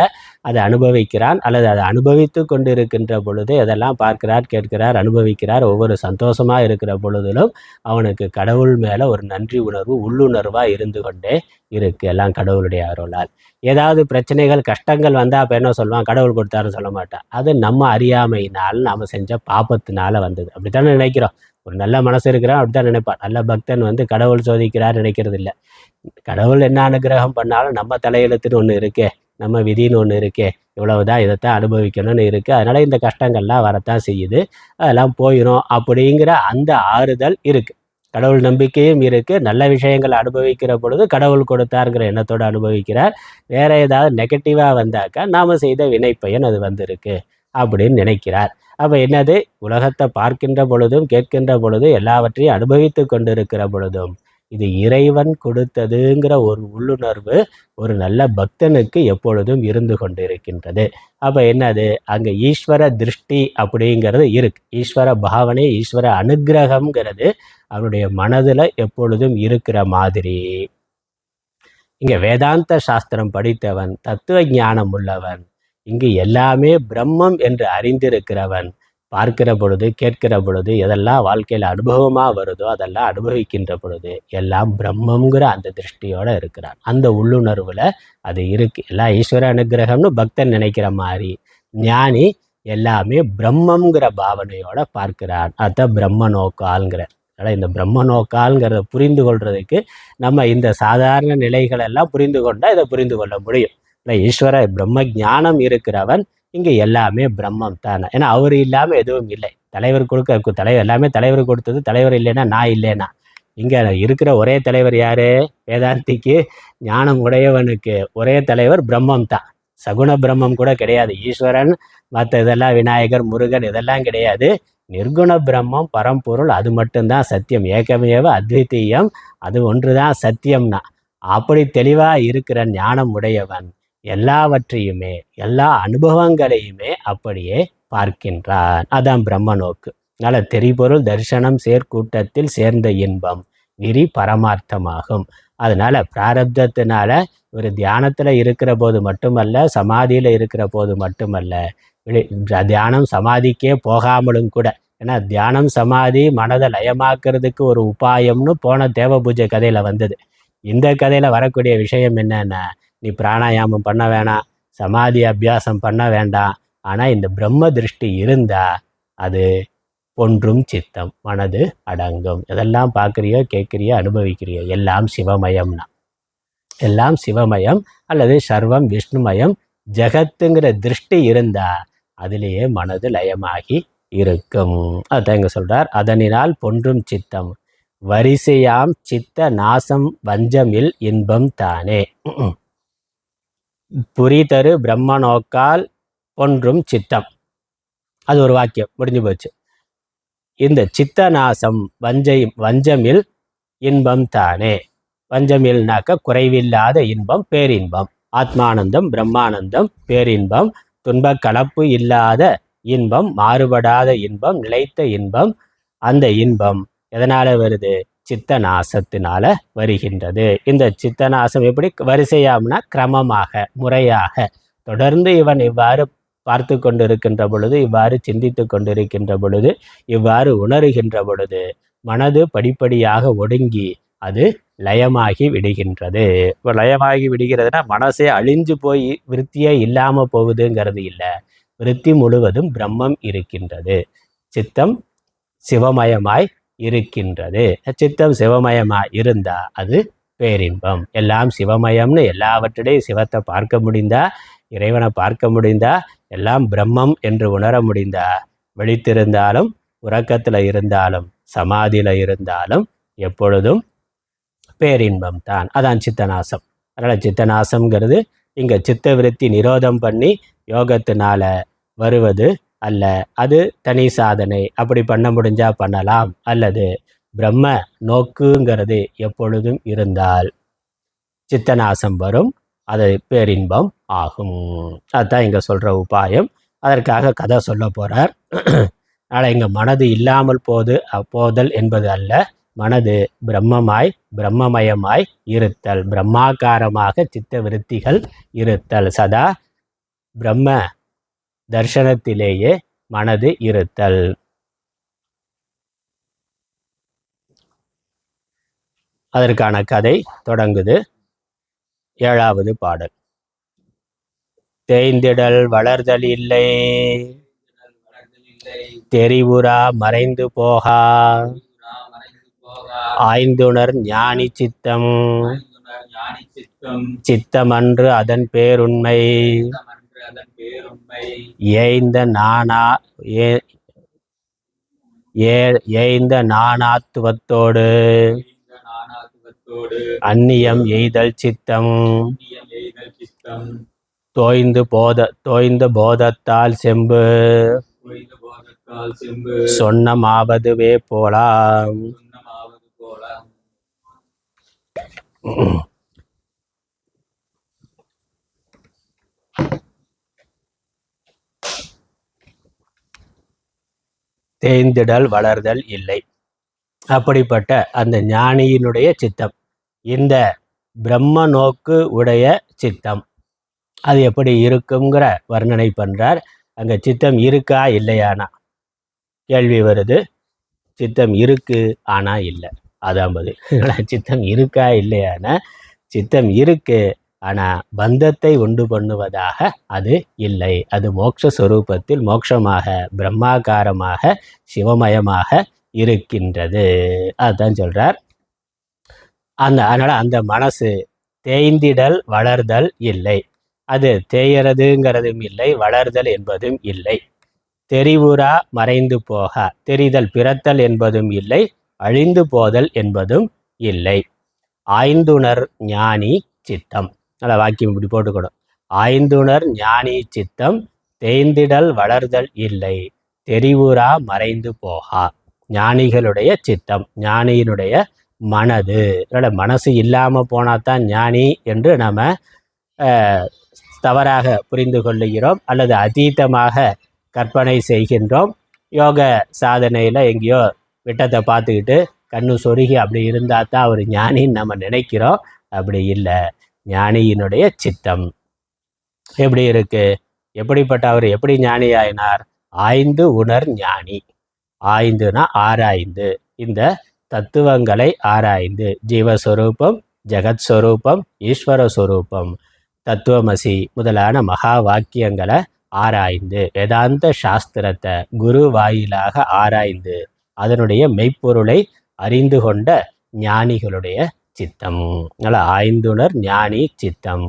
அதை அனுபவிக்கிறான். அல்லது அதை அனுபவித்து கொண்டு இருக்கின்ற பொழுது எதெல்லாம் பார்க்கிறார், கேட்கிறார், அனுபவிக்கிறார், ஒவ்வொரு சந்தோஷமாக இருக்கிற பொழுதிலும் அவனுக்கு கடவுள் மேலே ஒரு நன்றி உணர்வு உள்ளுணர்வாக இருந்து கொண்டே இருக்கு, எல்லாம் கடவுளுடைய அருளால். ஏதாவது பிரச்சனைகள், கஷ்டங்கள் வந்தால் அப்போ என்ன சொல்லுவான், கடவுள் கொடுத்தாருன்னு சொல்ல மாட்டான். அது நம்ம அறியாமையினால் நாம் செஞ்ச பாப்பத்தினால வந்தது. அப்படித்தானே நினைக்கிறோம். ஒரு நல்ல மனசு இருக்கிறான் அப்படித்தான் நினைப்பான். நல்ல பக்தன் கடவுள் சோதிக்கிறார் நினைக்கிறது இல்லை. கடவுள் என்ன அனுகிரகம் பண்ணாலும் நம்ம தலையெழுத்துன்னு ஒன்று இருக்கே, நம்ம விதின்னு ஒன்று இருக்கே, இவ்வளவுதான், இதைத்தான் அனுபவிக்கணும்னு இருக்குது. அதனால் இந்த கஷ்டங்கள்லாம் வரத்தான் செய்யுது, அதெல்லாம் போயிடும் அப்படிங்கிற அந்த ஆறுதல் இருக்குது. கடவுள் நம்பிக்கையும் இருக்குது. நல்ல விஷயங்கள் அனுபவிக்கிற பொழுது கடவுள் கொடுத்தாருங்கிற எண்ணத்தோடு அனுபவிக்கிறார். வேறு ஏதாவது நெகட்டிவாக வந்தாக்கா நாம் செய்த வினைப்பயன் அது வந்திருக்கு அப்படின்னு நினைக்கிறார். அப்போ என்னது, உலகத்தை பார்க்கின்ற பொழுதும் கேட்கின்ற பொழுதும் எல்லாவற்றையும் அனுபவித்து கொண்டு இருக்கிற பொழுதும் இது இறைவன் கொடுத்ததுங்கிற ஒரு உள்ளுணர்வு ஒரு நல்ல பக்தனுக்கு எப்பொழுதும் இருந்து கொண்டு இருக்கின்றது. அப்போ என்னது, அங்கே ஈஸ்வர திருஷ்டி அப்படிங்கிறது இருக்கு. ஈஸ்வர பாவனை, ஈஸ்வர அனுகிரகம்ங்கிறது அவனுடைய மனதில் எப்பொழுதும் இருக்கிற மாதிரி. இங்கே வேதாந்த சாஸ்திரம் படித்தவன், தத்துவ ஞானம் உள்ளவன், இங்கு எல்லாமே பிரம்மம் என்று அறிந்திருக்கிறவன் பார்க்கிற பொழுது, கேட்கிற பொழுது, எதெல்லாம் வாழ்க்கையில் அனுபவமாக வருதோ அதெல்லாம் அனுபவிக்கின்ற பொழுது எல்லாம் பிரம்மங்கிற அந்த திருஷ்டியோடு இருக்கிறான். அந்த உள்ளுணர்வில் அது இருக்கு. எல்லாம் ஈஸ்வர அனுகிரகம்னு பக்தன் நினைக்கிற மாதிரி ஞானி எல்லாமே பிரம்மங்கிற பாவனையோட பார்க்கிறான். அதுதான் பிரம்ம நோக்கால்ங்கிற. அதனால் இந்த பிரம்ம நோக்கால்ங்கிறத புரிந்து கொள்றதுக்கு நம்ம இந்த சாதாரண நிலைகளெல்லாம் புரிந்து கொண்டால் இதை புரிந்து கொள்ள முடியும். இல்லை, ஈஸ்வர பிரம்ம ஞானம் இருக்கிறவன் இங்கே எல்லாமே பிரம்மம் தானே. ஏன்னா அவர் இல்லாமல் எதுவும் இல்லை. தலைவர் தலைவர் எல்லாமே தலைவர் கொடுத்தது. தலைவர் இல்லைன்னா நான் இல்லைன்னா. இங்கே இருக்கிற ஒரே தலைவர் யார்? வேதாந்திக்கு, ஞானம் உடையவனுக்கு ஒரே தலைவர் பிரம்மம் தான். சகுண பிரம்மம் கூட கிடையாது. ஈஸ்வரன் மற்ற இதெல்லாம் விநாயகர், முருகன் இதெல்லாம் கிடையாது. நிர்குண பிரம்மம், பரம்பொருள், அது மட்டும்தான் சத்தியம். ஏகமேவ அத்விதீயம், அது ஒன்று தான் சத்தியம்னா. அப்படி தெளிவாக இருக்கிற ஞானம் உடையவன் எல்லாவற்றையுமே, எல்லா அனுபவங்களையுமே அப்படியே பார்க்கின்றான். அதான் பிரம்ம நோக்கு. அதனால தெரிபொருள் தரிசனம் கூட்டத்தில் சேர்ந்த இன்பம் விரி பரமார்த்தமாகும். அதனால பிராரப்தத்தினால ஒரு தியானத்தில் இருக்கிற போது மட்டுமல்ல, சமாதியில் இருக்கிற போது மட்டுமல்ல, தியானம் சமாதிக்கே போகாமலும் கூட. ஏன்னா தியானம் சமாதி மனதை லயமாக்குறதுக்கு ஒரு உபாயம்னு போன தேவ பூஜை கதையில் வந்தது. இந்த கதையில் வரக்கூடிய விஷயம் என்னன்னா, நீ பிராணாயாமம் பண்ண வேணாம், சமாதி அபியாசம் பண்ண வேண்டாம். ஆனால் இந்த பிரம்ம திருஷ்டி இருந்தால் அது ஒன்றும் சித்தம், மனது அடங்கும். எதெல்லாம் பார்க்குறியோ, கேட்குறியோ, அனுபவிக்கிறியோ எல்லாம் சிவமயம்னா. எல்லாம் சிவமயம் அல்லது சர்வம் விஷ்ணுமயம் ஜெகத்துங்கிற திருஷ்டி இருந்தால் அதிலேயே மனது லயமாகி இருக்கும். அதான் இங்கே சொல்கிறார், அதனினால் பொன்றும் சித்தம் வரிசையாம் சித்த நாசம் வஞ்சமில் இன்பம் தானே. புரிதரு பிரம்ம நோக்கால் பொன்றும் சித்தம், அது ஒரு வாக்கியம் முடிஞ்சு போச்சு. இந்த சித்த நாசம் வஞ்சமில் இன்பம் தானே. வஞ்சமில்னாக்க குறைவில்லாத இன்பம், பேரின்பம், ஆத்மானந்தம், பிரம்மானந்தம், பேரின்பம், துன்ப கலப்பு இல்லாத இன்பம், மாறுபடாத இன்பம், நிலைத்த இன்பம். அந்த இன்பம் எதனால வருது? சித்த நாசத்தினால வருகின்றது. இந்த சித்த நாசம் எப்படி வரிசையாம்னா கிரமமாக, முறையாக தொடர்ந்து இவன் இவ்வாறு பார்த்து கொண்டு இருக்கின்ற பொழுது, இவ்வாறு சிந்தித்து கொண்டிருக்கின்ற பொழுது, இவ்வாறு உணர்கின்ற பொழுது மனது படிப்படியாக ஒடுங்கி அது லயமாகி விடுகின்றது. இப்போ லயமாகி விடுகிறதுனா மனசே அழிஞ்சு போய் விருத்தியே இல்லாமல் போகுதுங்கிறது இல்லை. விருத்தி முழுவதும் பிரம்மம் இருக்கின்றது. சித்தம் சிவமயமாய் இருக்கின்றது. சித்தம் சிவமயமாய் இருந்தால் அது பேரின்பம். எல்லாம் சிவமயம்னு எல்லாவற்றிடையும் சிவத்தை பார்க்க முடிந்தா, இறைவனை பார்க்க முடிந்தா, எல்லாம் பிரம்மம் என்று உணர முடிந்தா, விழித்திருந்தாலும் உறக்கத்தில் இருந்தாலும் சமாதியில் இருந்தாலும் எப்பொழுதும் பேரின்பம் தான். அதான் சித்தநாசம். அதனால் சித்தநாசம்ங்கிறது இங்கே சித்த விருத்தி நிரோதம் பண்ணி யோகத்தினால வருவது அல்ல. அது தனி சாதனை. அப்படி பண்ண முடிஞ்சா பண்ணலாம். அல்லது பிரம்ம நோக்குங்கிறது எப்பொழுதும் இருந்தால் சித்தநாசம் வரும், அது பேரின்பம் ஆகும். அதுதான் இங்கே சொல்கிற உபாயம். அதற்காக கதை சொல்ல போகிறார். அதனால் இங்கே மனது இல்லாமல் போதல் என்பது அல்ல, மனது பிரம்மமாய் பிரம்மமயமாய் இருத்தல், பிரம்மாகாரமாக சித்த விருத்திகள் இருத்தல், சதா பிரம்ம தர்சனத்திலேயே மனது இருத்தல். அதற்கான கதை தொடங்குது. 7வது பாடல். தேய்ந்திடல் வளர்தல் இல்லை, தெரிவுரா மறைந்து போகா, ஆய்ந்துணர் ஞானி சித்தம், சித்தமன்று அதன் பேருண்மை, ஏய்ந்த நானாத்துவத்தோடு அந்நியம் எய்தல் சித்தம், தோய்ந்த போதத்தால் செம்பு, சொன்னமாவதுவே போலாம். தேய்ந்திடல் வளர்தல் இல்லை. அப்படிப்பட்ட அந்த ஞானியினுடைய சித்தம், இந்த பிரம்ம நோக்கு உடைய சித்தம், அது எப்படி இருக்குங்கிற வர்ணனை பண்ணுறார். அங்கே சித்தம் இருக்கா இல்லையானா கேள்வி வருது. சித்தம் இருக்கு ஆனால் இல்லை, அதான் பதில். சித்தம் இருக்கா இல்லையானா சித்தம் இருக்கு, ஆனால் பந்தத்தை உண்டு பண்ணுவதாக அது இல்லை. அது மோட்சஸ்வரூபத்தில் மோட்சமாக பிரம்மாகாரமாக சிவமயமாக இருக்கின்றது. அதுதான் சொல்கிறார். அதனால் அந்த மனசு தேய்ந்திடல் வளர்தல் இல்லை. அது தேயறதுங்கிறதும் இல்லை, வளர்தல் என்பதும் இல்லை. தெரிவுரா மறைந்து போக, தெரிதல் பிறத்தல் என்பதும் இல்லை, அழிந்து போதல் என்பதும் இல்லை. ஆய்ந்துணர் ஞானி சித்தம். நல்ல வாக்கியம் இப்படி போட்டுக்கணும். ஆய்ந்துணர் ஞானி சித்தம், தேய்ந்திடல் வளர்தல் இல்லை, தெரிவுரா மறைந்து போகா. ஞானிகளுடைய சித்தம், ஞானியினுடைய மனது. அதனால் மனசு இல்லாமல் போனாதான் ஞானி என்று நம்ம தவறாக புரிந்து கொள்ளுகிறோம், அல்லது அதீதமாக கற்பனை செய்கின்றோம். யோக சாதனையில் எங்கேயோ விட்டத்தை பார்த்துக்கிட்டு கண்ணு சொருகி அப்படி இருந்தால் தான் அவர் ஞானின்னு நம்ம நினைக்கிறோம். அப்படி இல்லை. ஞானியினுடைய சித்தம் எப்படி இருக்கு? எப்படிப்பட்ட அவர் எப்படி ஞானி ஆயினார்? ஆய்ந்து உணர் ஞானி. ஆய்ந்துனா ஆராய்ந்து, இந்த தத்துவங்களை ஆராய்ந்து, ஜீவஸ்வரூபம், ஜெகத்ஸ்வரூபம், ஈஸ்வரஸ்வரூபம், தத்துவமசி முதலான மகா வாக்கியங்களை ஆராய்ந்து, வேதாந்த சாஸ்திரத்தை குரு வாயிலாக ஆராய்ந்து அதனுடைய மெய்ப்பொருளை அறிந்து கொண்ட ஞானிகளுடைய சித்தம். அதனால் ஆய்ந்துணர் ஞானி சித்தம்.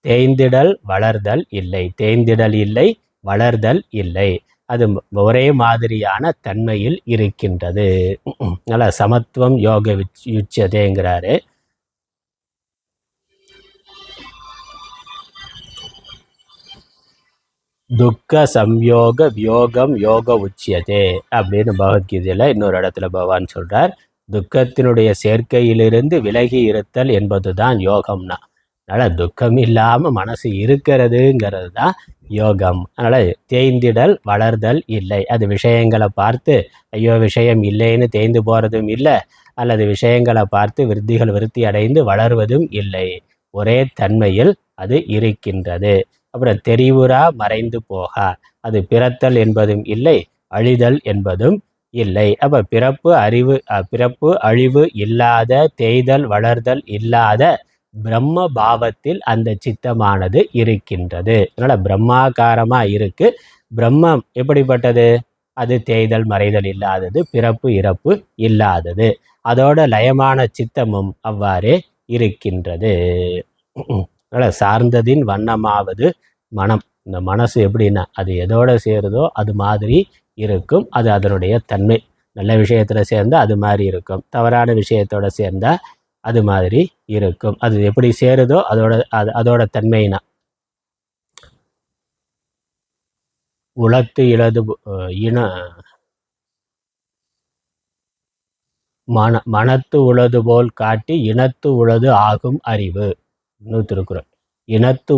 தேய்ந்திடல் வளர்தல் இல்லை. தேய்ந்திடல் இல்லை, வளர்தல் இல்லை. அது ஒரே மாதிரியான தன்மையில் இருக்கின்றது. அதனால் சமத்துவம் யோக யுச்சதேங்கிறாரு. துக்க சம்யோக வியோகம் யோக உச்சியதே அப்படின்னு பகவத்கீதையில் இன்னொரு இடத்துல பகவான் சொல்கிறார். துக்கத்தினுடைய சேர்க்கையிலிருந்து விலகி இருத்தல் என்பது தான் யோகம்னா. அதனால் துக்கம் இல்லாமல் மனசு இருக்கிறதுங்கிறது தான் யோகம். அதனால் தேய்ந்திடல் வளர்தல் இல்லை. அது விஷயங்களை பார்த்து ஐயோ விஷயம் இல்லைன்னு தேய்ந்து போகிறதும் இல்லை, அல்லது விஷயங்களை பார்த்து விருத்தி அடைந்து வளர்வதும் இல்லை. ஒரே தன்மையில் அது இருக்கின்றது. அப்புறம் தெரிவுரா மறைந்து போகா, அது பிறத்தல் என்பதும் இல்லை, அழிதல் என்பதும் இல்லை. அப்போ பிறப்பு அழிவு இல்லாத, தேய்தல் வளர்தல் இல்லாத பிரம்ம பாவத்தில் அந்த சித்தமானது இருக்கின்றது. அதனால் பிரம்மாகாரமாக இருக்கு. பிரம்மம் எப்படிப்பட்டது? அது தேய்தல் மறைதல் இல்லாதது, பிறப்பு இறப்பு இல்லாதது. அதோட லயமான சித்தமும் அவ்வாறே இருக்கின்றது. அதனால் சார்ந்ததின் வண்ணமாவது மனம். இந்த மனசு எப்படின்னா அது எதோட சேருதோ அது மாதிரி இருக்கும். அது அதனுடைய தன்மை. நல்ல விஷயத்தில் சேர்ந்தால் அது மாதிரி இருக்கும், தவறான விஷயத்தோட சேர்ந்தால் அது மாதிரி இருக்கும். அது எப்படி சேருதோ அதோட தன்மைனா. உளத்து இலது இன மனத்து உளது போல் காட்டி இனத்து உளது ஆகும் அறிவு. இன்னும் திருக்குறள். இனத்து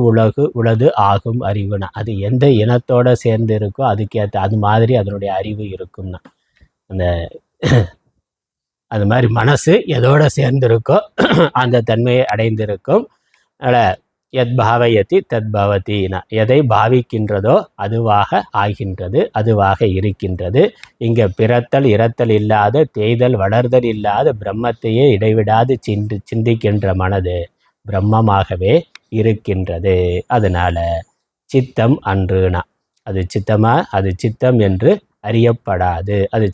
உளது ஆகும் அறிவுனா அது எந்த இனத்தோட சேர்ந்து இருக்கோ அதுக்கேற்ற அது மாதிரி அதனுடைய அறிவு இருக்கும்னா. அந்த அது மாதிரி மனசு எதோட சேர்ந்திருக்கோ அந்த தன்மையை அடைந்திருக்கும். அதனால் எத் பாவயதி தத் பவதினா எதை பாவிக்கின்றதோ அதுவாக ஆகின்றது, அதுவாக இருக்கின்றது. இங்கே பிறத்தல் இறத்தல் இல்லாத, தேய்தல் வளர்தல் இல்லாத பிரம்மத்தையே இடைவிடாது சிந்திக்கின்ற மனது பிரம்மமாகவே இருக்கின்றது. அதனால சித்தம் அன்றுனா அது சித்தமா, அது சித்தம் என்று அறியப்படாது. அது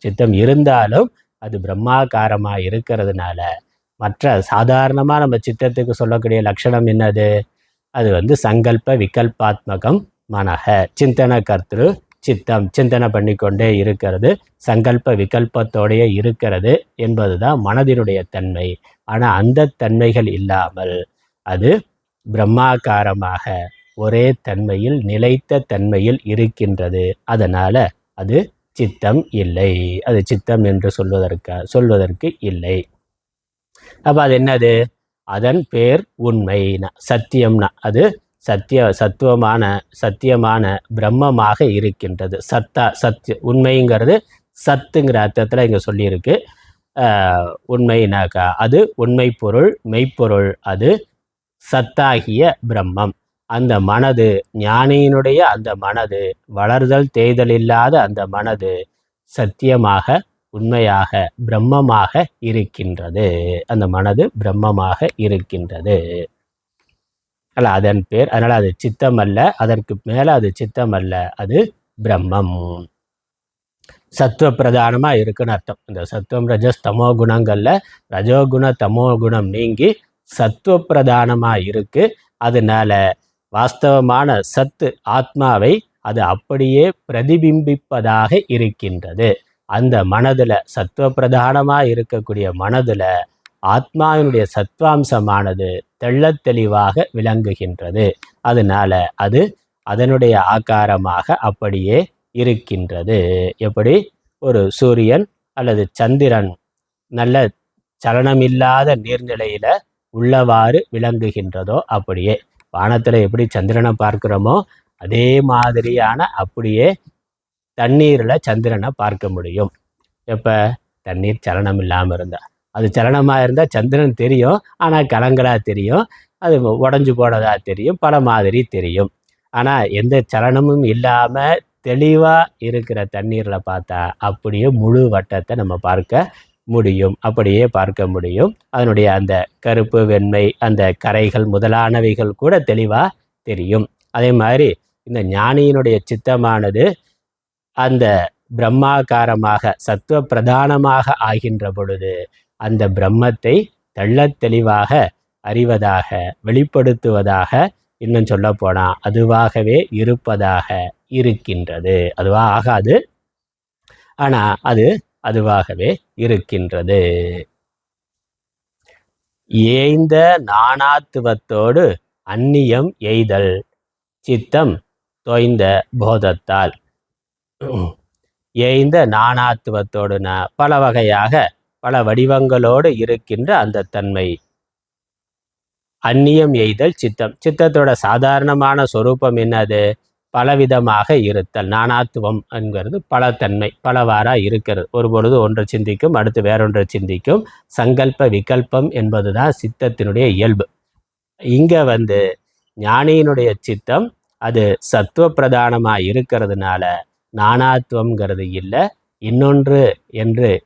சித்தம் இருந்தாலும் அது பிரம்மாகாரமாக இருக்கிறதுனால மற்ற சாதாரணமாக நம்ம சித்தத்துக்கு சொல்லக்கூடிய லட்சணம் என்னது? அது சங்கல்ப விகல்பாத்மகம் மனக. சிந்தன கர்த்திரு சித்தம் சிந்தனை பண்ணிக்கொண்டே இருக்கிறது, சங்கல்ப விகல்பத்தோடைய இருக்கிறது என்பது தான் மனதினுடைய தன்மை. ஆனால் அந்த தன்மைகள் இல்லாமல் அது பிரம்மாகாரமாக ஒரே தன்மையில் நிலைத்த தன்மையில் இருக்கின்றது. அதனால் அது சித்தம் இல்லை. அது சித்தம் என்று சொல்வதற்கு இல்லை. அப்போ அது என்னது? அதன் பேர் உண்மைனா சத்தியம்னா அது சத்தியமான பிரம்மமாக இருக்கின்றது. உண்மைங்கிறது சத்துங்கிற அர்த்தத்தில் இங்கே சொல்லியிருக்கு. உண்மைனாக்கா அது உண்மை பொருள், மெய்ப்பொருள், அது சத்தாகிய பிரம்மம். அந்த மனது, ஞானியினுடைய அந்த மனது, வளர்தல் தேய்தல் இல்லாத அந்த மனது சத்தியமாக உண்மையாக பிரம்மமாக இருக்கின்றது. அந்த மனது பிரம்மமாக இருக்கின்றது. அல்ல அதன் பேர். அதனால் அது சித்தம் அல்ல, அதற்கு மேலே அது சித்தம் அல்ல, அது பிரம்மம். சத்துவ பிரதானமாக இருக்குன்னு அர்த்தம். இந்த சத்துவம் ரஜஸ் தமோ குணங்களில் ரஜோகுண தமோ குணம் நீங்கி சத்துவ பிரதானமாக இருக்கு. அதனால வாஸ்தவமான சத்து ஆத்மாவை அது அப்படியே பிரதிபிம்பிப்பதாக இருக்கின்றது. அந்த மனதில் சத்துவ பிரதானமாக இருக்கக்கூடிய மனதில் ஆத்மாவினுடைய சத்வாம்சமானது தெள்ளத் தெளிவாக விளங்குகின்றது. அதனால அது அதனுடைய ஆகாரமாக அப்படியே இருக்கின்றது. எப்படி ஒரு சூரியன் அல்லது சந்திரன் நல்ல சலனமில்லாத நீர்நிலையில் உள்ளவாறு விளங்குகின்றதோ அப்படியே வானத்தில் எப்படி சந்திரனை பார்க்கிறோமோ அதே மாதிரியான அப்படியே தண்ணீரில் சந்திரனை பார்க்க முடியும். எப்போ? தண்ணீர் சலனம் இல்லாமல் இருந்தால். அது சலனமாக இருந்தால் சந்திரன் தெரியும், ஆனால் கலங்களாக தெரியும், அது உடஞ்சி போனதாக தெரியும், பல மாதிரி தெரியும். ஆனால் எந்த சலனமும் இல்லாமல் தெளிவாக இருக்கிற தண்ணீரில் பார்த்தா அப்படியே முழு வட்டத்தை நம்ம பார்க்க முடியும், அப்படியே பார்க்க முடியும். அதனுடைய அந்த கருப்பு வெண்மை அந்த கரைகள் முதலானவைகள் கூட தெளிவாக தெரியும். அதே மாதிரி இந்த ஞானியினுடைய சித்தமானது அந்த பிரம்மாகாரமாக சத்துவ பிரதானமாக ஆகின்ற பொழுது அந்த பிரம்மத்தை தெள்ளத் தெளிவாக அறிவதாக, வெளிப்படுத்துவதாக, இன்னும் சொல்ல போனால் அதுவாகவே இருப்பதாக இருக்கின்றது. அதுவாக ஆகாது, ஆனால் அது அதுவாகவே இருக்கின்றது. ஏய்ந்த நாணாத்துவத்தோடு அந்நியம் எய்தல் சித்தம் தோய்ந்த போதத்தால். ஏய்ந்த நாணாத்துவத்தோடுனா பல வகையாக பல வடிவங்களோடு இருக்கின்ற அந்த தன்மை. அந்நியம் எய்தல் சித்தம். சித்தத்தோட சாதாரணமான சொரூபம் என்னது? பலவிதமாக இருத்தல். நானாத்துவம் என்கிறது பல தன்மை, பலவாறாக இருக்கிறது. ஒரு பொழுது ஒன்றை சிந்திக்கும், அடுத்து வேறொன்றை சிந்திக்கும். சங்கல்ப விகல்பம் என்பது தான் சித்தத்தினுடைய இயல்பு. இங்கே ஞானியினுடைய சித்தம் அது சத்துவ பிரதானமாக இருக்கிறதுனால நானாத்துவங்கிறது இல்லை.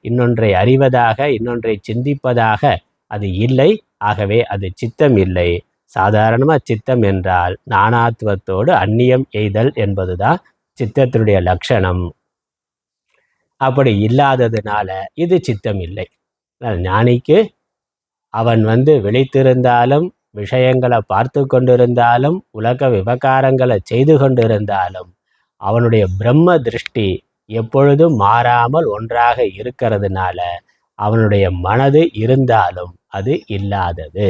இன்னொன்றை அறிவதாக, இன்னொன்றை சிந்திப்பதாக அது இல்லை. ஆகவே அது சித்தம் இல்லை. சாதாரணமாக சித்தம் என்றால் நானாத்துவத்தோடு அந்நியம் எய்தல் என்பதுதான் சித்தத்தினுடைய லட்சணம். அப்படி இல்லாததுனால இது சித்தம் இல்லை. ஞானிக்கு அவன் விழித்திருந்தாலும் விஷயங்களை பார்த்து கொண்டிருந்தாலும் உலக விவகாரங்களை செய்து கொண்டிருந்தாலும் அவனுடைய பிரம்ம திருஷ்டி எப்பொழுதும் மாறாமல் ஒன்றாக இருக்கிறதுனால அவனுடைய மனது இருந்தாலும் அது இல்லாதது.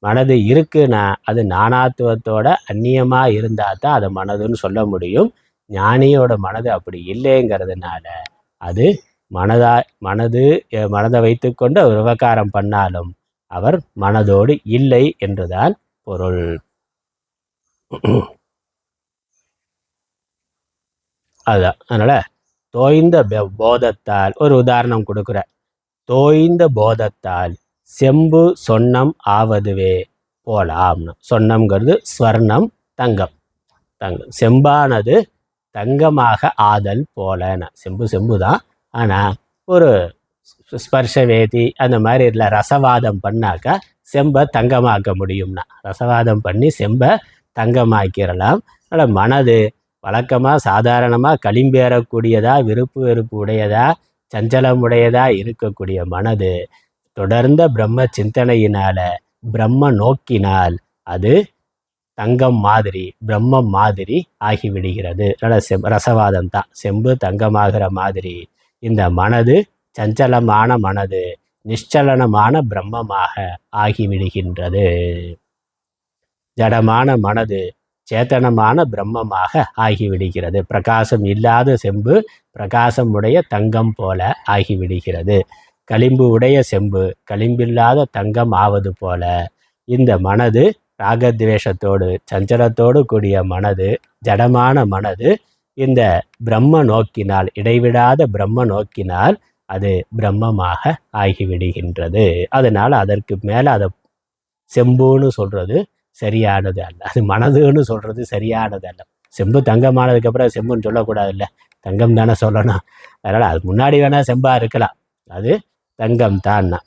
மனது இருக்குன்னா அது நானாத்துவத்தோட அந்நியமாக இருந்தால் தான் அதை மனதுன்னு சொல்ல முடியும். ஞானியோட மனது அப்படி இல்லைங்கிறதுனால அது மனதை வைத்துக்கொண்டு விவகாரம் பண்ணாலும் அவர் மனதோடு இல்லை என்றுதான் பொருள். அதுதான். அதனால தோய்ந்த போதத்தால் ஒரு உதாரணம் கொடுக்குற. தோய்ந்த போதத்தால் செம்பு சொன்னம் ஆவதுவே போலாம்னு. சொன்னம்ங்கிறது ஸ்வர்ணம், தங்கம். செம்பானது தங்கமாக ஆதல் போலன்னு. செம்பு தான். ஆனால் ஒரு ஸ்பர்ஷவேதி அந்த மாதிரி இல்லை, ரசவாதம் பண்ணாக்கா செம்பை தங்கமாக்க முடியும்னா ரசவாதம் பண்ணி செம்பை தங்கமாக்கிடலாம். அதனால் மனது வழக்கமாக சாதாரணமாக களிம்பேறக்கூடியதா, விருப்பு வெறுப்பு உடையதா, சஞ்சலம் உடையதா இருக்கக்கூடிய மனது தொடர்ந்த பிரம்ம சிந்தனையினால பிரம்ம நோக்கினால் அது தங்கம் மாதிரி பிரம்மம் மாதிரி ஆகிவிடுகிறது. அதனால் ரசவாதம் தான். செம்பு தங்கமாகிற மாதிரி இந்த மனது சஞ்சலமான மனது நிశ్చலனமான பிரம்மமாக ஆகிவிடுகின்றது. ஜடமான மனது சேத்தனமான பிரம்மமாக ஆகிவிடுகிறது. பிரகாசம் இல்லாத செம்பு பிரகாசம் உடைய தங்கம் போல ஆகிவிடுகிறது. களிம்பு உடைய செம்பு களிம்பில்லாத தங்கம் ஆவது போல இந்த மனது ராகத்வேஷத்தோடு சஞ்சலத்தோடு கூடிய மனது, ஜடமான மனது இந்த பிரம்ம நோக்கினால், இடைவிடாத பிரம்ம நோக்கினால் அது பிரம்மமாக ஆகிவிடுகின்றது. அதனால் அதற்கு மேலே அதை செம்புன்னு சொல்கிறது சரியானது அல்ல, அது மனதுன்னு சொல்கிறது சரியானது அல்ல. செம்பு தங்கமானதுக்கப்புறம் செம்புன்னு சொல்லக்கூடாது, இல்லை தங்கம் தானே சொல்லணும். அதனால் அது முன்னாடி வேணால் செம்பாக இருக்கலாம், அது தங்கம் தான்னா.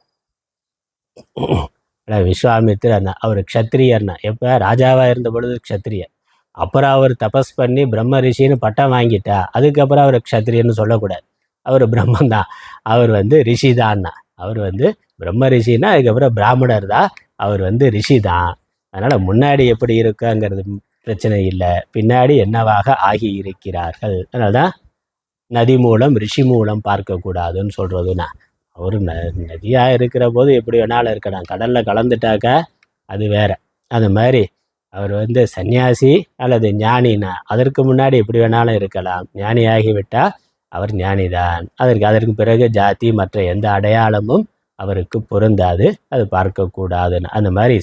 விஸ்வாமித்திரன்னா அவர் க்ஷத்ரியர்னா. எப்போ ராஜாவாக இருந்த பொழுது க்ஷத்ரியர். அப்புறம் அவர் தபஸ் பண்ணி பிரம்ம ரிஷின்னு பட்டம் வாங்கிட்டா அதுக்கப்புறம் அவர் க்ஷத்ரியன்னு சொல்லக்கூடாது, அவர் பிரம்மந்தான், அவர் ரிஷி தான்னா. அவர் பிரம்ம ரிஷின்னா அதுக்கப்புறம் பிராமணர் தான், அவர் ரிஷி தான். அதனால் முன்னாடி எப்படி இருக்குங்கிறது பிரச்சனை இல்லை, பின்னாடி என்னவாக ஆகி இருக்கிறார்கள். அதனால தான் நதி மூலம் ரிஷி மூலம் பார்க்கக்கூடாதுன்னு சொல்கிறதுன்னா. அவர் நதியாக இருக்கிற போது எப்படி வேணாலும் இருக்கலாம், கடலில் கலந்துட்டாக்கா அது வேற. அது மாதிரி அவர் சன்னியாசி அல்லது ஞானினா அதற்கு முன்னாடி எப்படி வேணாலும் இருக்கலாம், ஞானி ஆகிவிட்டால் அவர் ஞானிதான். அதற்கு பிறகு ஜாதி மற்ற எந்த அடையாளமும் அவருக்கு பொருந்தாது, அது பார்க்கக்கூடாதுன்னு. அந்த மாதிரி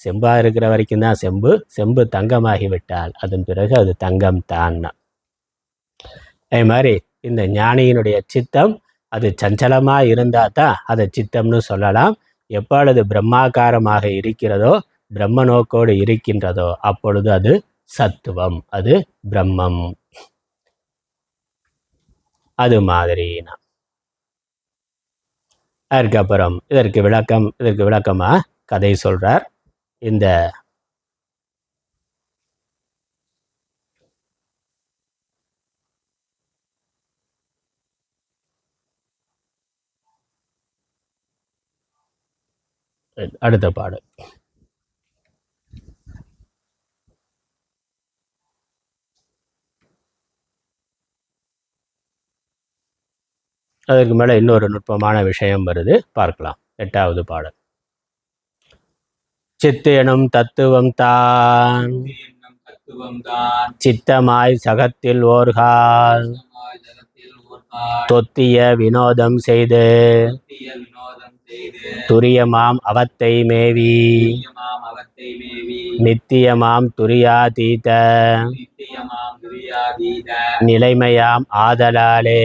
செம்பாக இருக்கிற வரைக்கும் தான் செம்பு தங்கமாகிவிட்டால் அதன் பிறகு அது தங்கம் தான். அதே மாதிரி இந்த ஞானியினுடைய சித்தம் அது சஞ்சலமாக இருந்தால் தான் அதை சித்தம்னு சொல்லலாம். எப்பொழுது பிரம்மாகாரமாக இருக்கிறதோ, பிரம்ம நோக்கோடு இருக்கின்றதோ அப்பொழுது அது சத்துவம், அது பிரம்மம். அது மாதிரினா அதுக்கப்புறம் இதற்கு விளக்கமாக கதை சொல்கிறார். இந்த அடுத்த பாடல். அதற்கு மேலே இன்னொரு நுட்பமான விஷயம் வருது, பார்க்கலாம். 8வது பாடல். சித்து எனும் தத்துவம் தான் சித்தமாய் சகத்தில் ஓர்கால் தொத்திய வினோதம் செய்து துரியமாம் அவத்தை மேவி நித்தியமாம் துரியாதீத நிலைமையாம் ஆதலாலே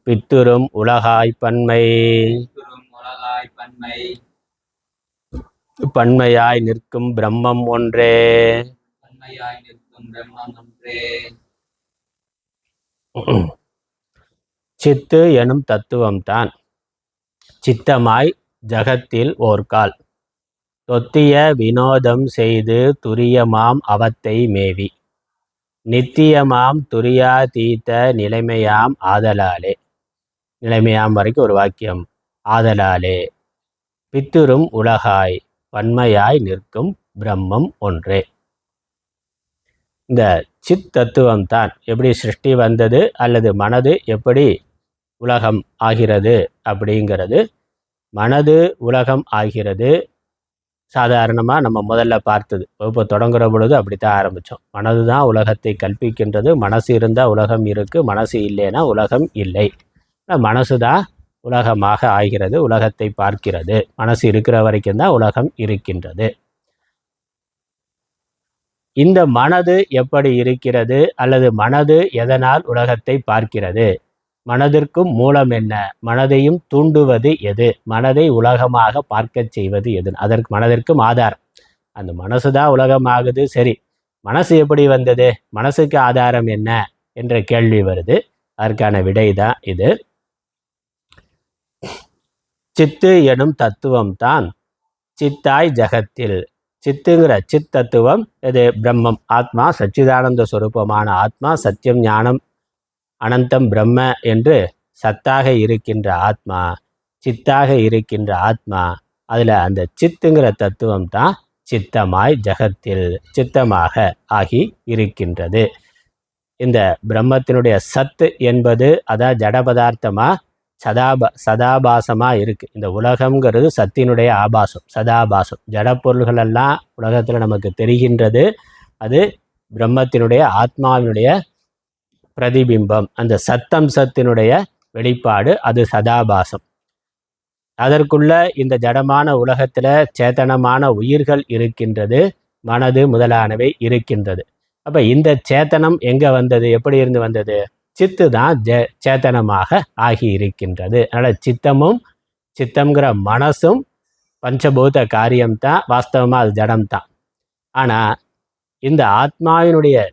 பித்துரும் உலகாய்ப்பன்மை பன்மையாய் நிற்கும் பிரம்மம் ஒன்றே. சித்து எனும் தத்துவம்தான் சித்தமாய் ஜகத்தில் ஓர்கால் தொத்திய வினோதம் செய்து துரியமாம் அவத்தை மேவி நித்தியமாம் துரியாதீத நிலைமையாம் ஆதலாலே. நிலைமையாம் வரைக்கும் ஒரு வாக்கியம். ஆதலாலே பித்துரும் உலகாய் பன்மையாய் நிற்கும் பிரம்மம் ஒன்றே. இந்த சித் தத்துவம் தான் எப்படி சிருஷ்டி வந்தது அல்லது மனது எப்படி உலகம் ஆகிறது அப்படிங்கிறது. மனது உலகம் ஆகிறது சாதாரணமாக நம்ம முதல்ல பார்த்தது இப்போ தொடங்குற பொழுது அப்படித்தான் ஆரம்பித்தோம். மனது தான் உலகத்தை கற்பிக்கின்றது. மனசு இருந்தால் உலகம் இருக்குது, மனசு இல்லைன்னா உலகம் இல்லை. மனசு தான் உலகமாக ஆகிறது, உலகத்தை பார்க்கிறது. மனசு இருக்கிற வரைக்கும் தான் உலகம் இருக்கின்றது. இந்த மனது எப்படி இருக்கிறது அல்லது மனது எதனால் உலகத்தை பார்க்கிறது? மனதிற்கும் மூலம் என்ன? மனதையும் தூண்டுவது எது? மனதை உலகமாக பார்க்க செய்வது எது? அதற்கு மனதிற்கும் ஆதாரம் அந்த மனசு தான் உலகமாகுது. சரி, மனசு எப்படி வந்தது? மனசுக்கு ஆதாரம் என்ன என்ற கேள்வி வருது. அதற்கான விடை தான் இது. சித்து எனும் தத்துவம் தான் சித்தாய் ஜகத்தில். சித்துங்கிற சித் தத்துவம் இது பிரம்மம், ஆத்மா, சச்சிதானந்த சொரூபமான ஆத்மா, சத்தியம், ஞானம், அனந்தம், பிரம்ம என்று சத்தாக இருக்கின்ற ஆத்மா, சித்தாக இருக்கின்ற ஆத்மா. அதில் அந்த சித்துங்கிற தத்துவம் தான் சித்தமாய் ஜகத்தில் சித்தமாக ஆகி இருக்கின்றது. இந்த பிரம்மத்தினுடைய சத்து என்பது அதான் ஜட பதார்த்தமாக சதாபாசமாக இருக்குது. இந்த உலகம்ங்கிறது சத்தினுடைய ஆபாசம், சதாபாசம். ஜடப்பொருள்களெல்லாம் உலகத்தில் நமக்கு தெரிகின்றது. அது பிரம்மத்தினுடைய ஆத்மாவினுடைய பிரதிபிம்பம், அந்த சத்தம்சத்தினுடைய வெளிப்பாடு. அது சதாபாசம். அதற்குள்ள இந்த ஜடமான உலகத்தில் சேத்தனமான உயிர்கள் இருக்கின்றது, மனது முதலானவை இருக்கின்றது. அப்போ இந்த சேத்தனம் எங்கே வந்தது? எப்படி இருந்து வந்தது? சித்து தான் சேத்தனமாக ஆகி இருக்கின்றது. அதனால் சித்தம்ங்கிற மனசும் பஞ்சபூத காரியம்தான். வாஸ்தவமாக அது ஜடம்தான். ஆனால் இந்த ஆத்மாவினுடைய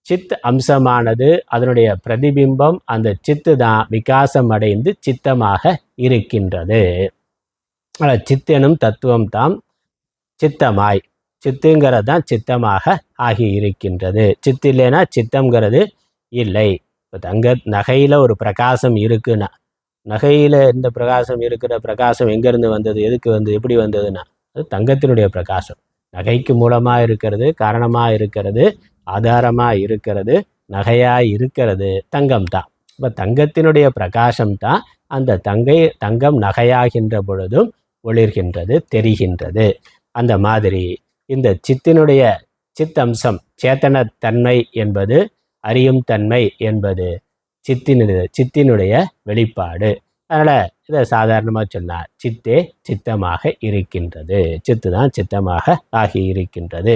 சித் அம்சமானது, அதனுடைய பிரதிபிம்பம், அந்த சித்து தான் விகாசம் அடைந்து சித்தமாக இருக்கின்றது. சித்தெனும் தத்துவம் தான் சித்தமாய், சித்துங்கிறது தான் சித்தமாக ஆகி இருக்கின்றது. சித்து இல்லைன்னா சித்தம்ங்கிறது இல்லை. இப்போ நகையில் ஒரு பிரகாசம் இருக்குன்னா, நகையில் இந்த பிரகாசம் இருக்கிற பிரகாசம் எங்கேருந்து வந்தது, எதுக்கு வந்தது, எப்படி வந்ததுன்னா அது தங்கத்தினுடைய பிரகாசம். நகைக்கு மூலமாக இருக்கிறது, காரணமாக இருக்கிறது, ஆதாரமாக இருக்கிறது, நகையாக இருக்கிறது தங்கம் தான். இப்போ தங்கத்தினுடைய பிரகாசம் தான் அந்த தங்கம் நகையாகின்ற பொழுதும் ஒளிர்கின்றது, தெரிகின்றது. அந்த மாதிரி இந்த சித்தினுடைய சித்தம்சம், சேத்தனத்தன்மை என்பது, அறியும் தன்மை என்பது சித்தினுடைய வெளிப்பாடு. அதனால் இதை சாதாரணமாக சொன்னார், சித்தே சித்தமாக இருக்கின்றது. சித்து தான் சித்தமாக ஆகி இருக்கின்றது.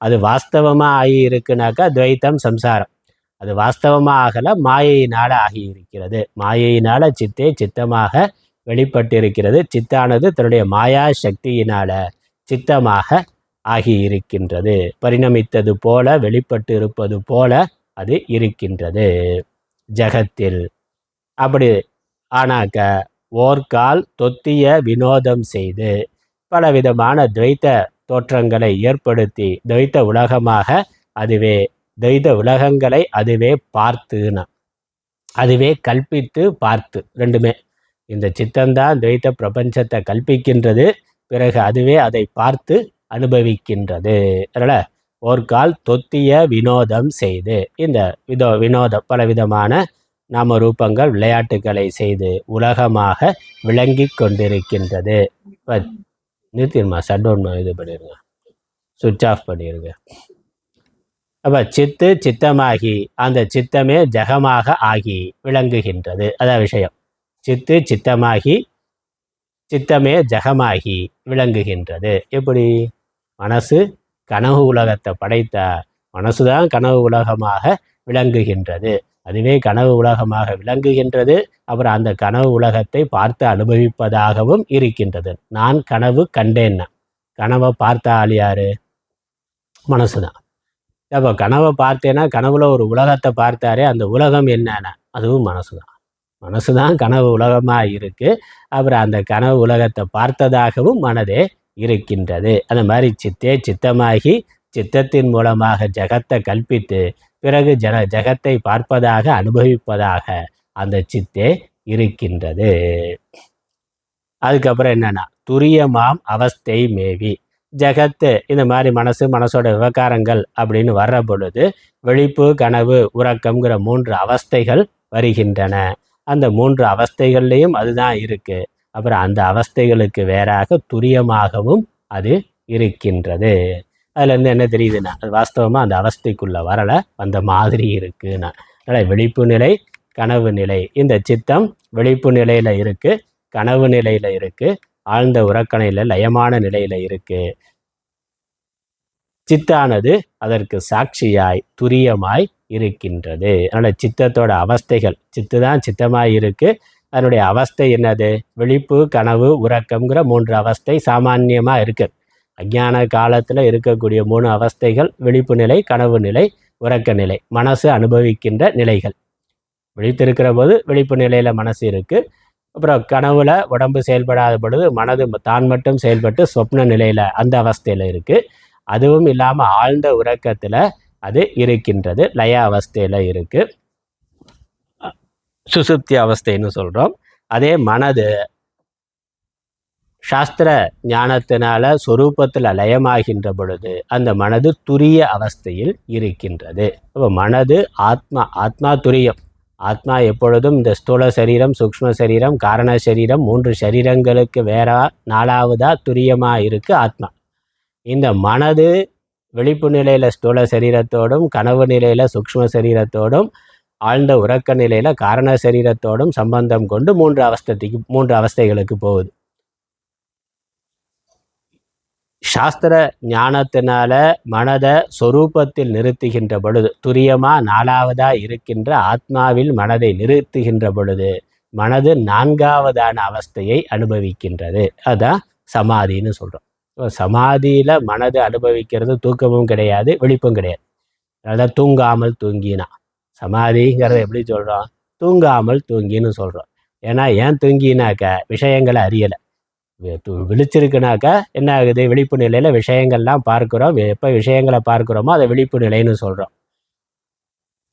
அது வாஸ்தவமாக ஆகி இருக்குனாக்கா துவைத்தம் சம்சாரம். அது வாஸ்தவமாக ஆகலை, மாயையினால் ஆகி இருக்கிறது. மாயையினால் சித்தே சித்தமாக வெளிப்பட்டிருக்கிறது. சித்தானது தன்னுடைய மாயா சக்தியினால் சித்தமாக ஆகி இருக்கின்றது. பரிணமித்தது போல, வெளிப்பட்டு இருப்பது போல அது இருக்கின்றது ஜகத்தில். அப்படி ஆனாக்க ஓர்கால் தொத்திய வினோதம் செய்து பலவிதமான துவைத்த தோற்றங்களை ஏற்படுத்தி துவைத்த உலகமாக அதுவே துவைத்த உலகங்களை அதுவே பார்த்துனா, அதுவே கல்பித்து பார்த்து, ரெண்டுமே. இந்த சித்தந்தான் துவைத்த பிரபஞ்சத்தை கல்பிக்கின்றது, பிறகு அதுவே அதை பார்த்து அனுபவிக்கின்றது. அதனால் ஓர்கால் தொத்திய வினோதம் செய்து, இந்த வினோதம் பலவிதமான நாம ரூபங்கள் விளையாட்டுகளை செய்து உலகமாக விளங்கி கொண்டிருக்கின்றது. இப்போ நிறுத்திடுமா, ஷட் டவுன் இது பண்ணிடுங்க, சுவிட்ச் ஆஃப் பண்ணிடுங்க. அப்போ சித்தமாகி அந்த சித்தமே ஜகமாக ஆகி விளங்குகின்றது. அதான் விஷயம். சித்தமாகி சித்தமே ஜகமாகி விளங்குகின்றது. எப்படி? மனசு கனவு உலகத்தை படைத்த மனசுதான் கனவு உலகமாக விளங்குகின்றது. அதுவே கனவு உலகமாக விளங்குகின்றது. அப்புறம் அந்த கனவு உலகத்தை பார்த்து அனுபவிப்பதாகவும் இருக்கின்றது. நான் கனவு கண்டேன்னா, கனவை பார்த்த ஆள் யாரு? மனசு தான். அப்போ கனவை பார்த்தேன்னா, கனவுல ஒரு உலகத்தை பார்த்தாரே, அந்த உலகம் என்னன்னா அதுவும் மனசு தான். மனசு தான் கனவு உலகமாக இருக்குது. அப்புறம் அந்த கனவு உலகத்தை பார்த்ததாகவும் மனதே இருக்கின்றது. அந்த மாதிரி சித்தே சித்தமாகி சித்தத்தின் மூலமாக ஜகத்தை கல்பித்து பிறகு ஜகத்தை பார்ப்பதாக அனுபவிப்பதாக அந்த சித்தே இருக்கின்றது. அதுக்கப்புறம் என்னன்னா துரியமாம் அவஸ்தை மேவி ஜெகத்து இந்த மாதிரி மனசோட விவகாரங்கள் அப்படின்னு வர்ற பொழுது விழிப்பு கனவு உறக்கம்ங்கிற 3 அவஸ்தைகள் வருகின்றன. அந்த 3 அவஸ்தைகள்லையும் அதுதான் இருக்கு. அப்புறம் அந்த அவஸ்தைகளுக்கு வேறாக துரியமாகவும் அது இருக்கின்றது. அதுலேருந்து என்ன தெரியுதுன்னா அது வாஸ்தவமாக அந்த அவஸ்தைக்குள்ள வரலை, வந்த மாதிரி இருக்குன்னா. அதனால் விழிப்பு நிலை கனவு நிலை, இந்த சித்தம் விழிப்பு நிலையில் இருக்குது, கனவு நிலையில் இருக்குது, ஆழ்ந்த உறக்கணையில் லயமான நிலையில் இருக்குது. சித்தானது அதற்கு சாட்சியாய் துரியமாய் இருக்கின்றது. அதனால் சித்தத்தோட அவஸ்தைகள், சித்து தான் சித்தமாய் இருக்கு, அதனுடைய அவஸ்தை என்னது? விழிப்பு கனவு உறக்கம்ங்கிற 3 அவஸ்தை சாமான்யமாக இருக்குது. அஞ்ஞான காலத்தில் இருக்கக்கூடிய 3 அவஸ்தைகள் விழிப்பு நிலை, கனவு நிலை, உறக்க நிலை, மனசு அனுபவிக்கின்ற நிலைகள். விழித்திருக்கிற போது விழிப்பு நிலையில் மனசு இருக்குது. அப்புறம் கனவுல உடம்பு செயல்படாத பொழுது மனது தான் மட்டும் செயல்பட்டு சொப்ன நிலையில் அந்த அவஸ்தையில் இருக்குது. அதுவும் இல்லாமல் ஆழ்ந்த உறக்கத்தில் அது இருக்கின்றது, லய அவஸ்தையில் இருக்குது, சுசுப்தி அவஸ்தைன்னு சொல்கிறோம். அதே மனது சாஸ்திர ஞானத்தினால சொரூபத்தில் லயமாகின்ற பொழுது அந்த மனது துரிய அவஸ்தையில் இருக்கின்றது. அப்போ மனது ஆத்மா துரியம். ஆத்மா எப்பொழுதும் இந்த ஸ்தூல சரீரம், சூக்ஷ்ம சரீரம், காரண சரீரம் 3 சரீரங்களுக்கு வேற 4வதா துரியமாக இருக்குது ஆத்மா. இந்த மனது விழிப்பு நிலையில் ஸ்தூல சரீரத்தோடும், கனவு நிலையில் சூக்ஷ்ம சரீரத்தோடும், ஆழ்ந்த உறக்க நிலையில் காரண சரீரத்தோடும் சம்பந்தம் கொண்டு 3 அவஸ்தைகளுக்கு போகுது. சாஸ்திர ஞானத்தினால மனதை சொரூபத்தில் நிறுத்துகின்ற பொழுது, துரியமா 4வதா இருக்கின்ற ஆத்மாவில் மனதை நிறுத்துகின்ற பொழுது மனது 4வதான அவஸ்தையை அனுபவிக்கின்றது. அதுதான் சமாதின்னு சொல்கிறோம். சமாதியில் மனது அனுபவிக்கிறது தூக்கமும் கிடையாது, விழிப்பும் கிடையாது. அதான் தூங்காமல் தூங்கினா. சமாதிங்கிறத எப்படி சொல்கிறோம்? தூங்காமல் தூங்கின்னு சொல்கிறோம். ஏன்னா ஏன் தூங்கினாக்க விஷயங்களை அறியலை. விழிச்சிருக்குனாக்கா என்ன ஆகுது? விழிப்பு நிலையில் விஷயங்கள்லாம் பார்க்குறோம். எப்போ விஷயங்களை பார்க்குறோமோ அதை விழிப்பு நிலைன்னு சொல்கிறோம்.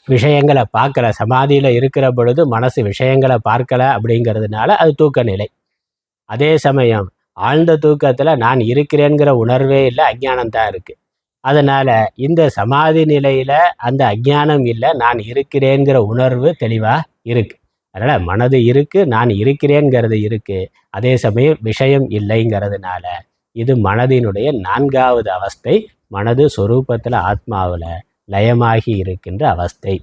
விஷயங்களை பார்க்கல, சமாதியில் இருக்கிற பொழுது மனசு விஷயங்களை பார்க்கலை அப்படிங்கிறதுனால அது தூக்க நிலை. அதே சமயம் ஆழ்ந்த தூக்கத்தில் நான் இருக்கிறேங்கிற உணர்வே இல்லை, அஞ்ஞானம் தான் இருக்குது. அதனால் இந்த சமாதி நிலையில் அந்த அஞ்ஞானம் இல்லை, நான் இருக்கிறேங்கிற உணர்வு தெளிவாக இருக்குது. அதனால் மனது இருக்குது, நான் இருக்கிறேங்கிறது இருக்குது. அதே சமயம் விஷயம் இல்லைங்கிறதுனால இது மனதினுடைய 4வது அவஸ்தை. மனது சொரூபத்தில் ஆத்மாவில் லயமாகி இருக்கின்ற அவஸ்தை,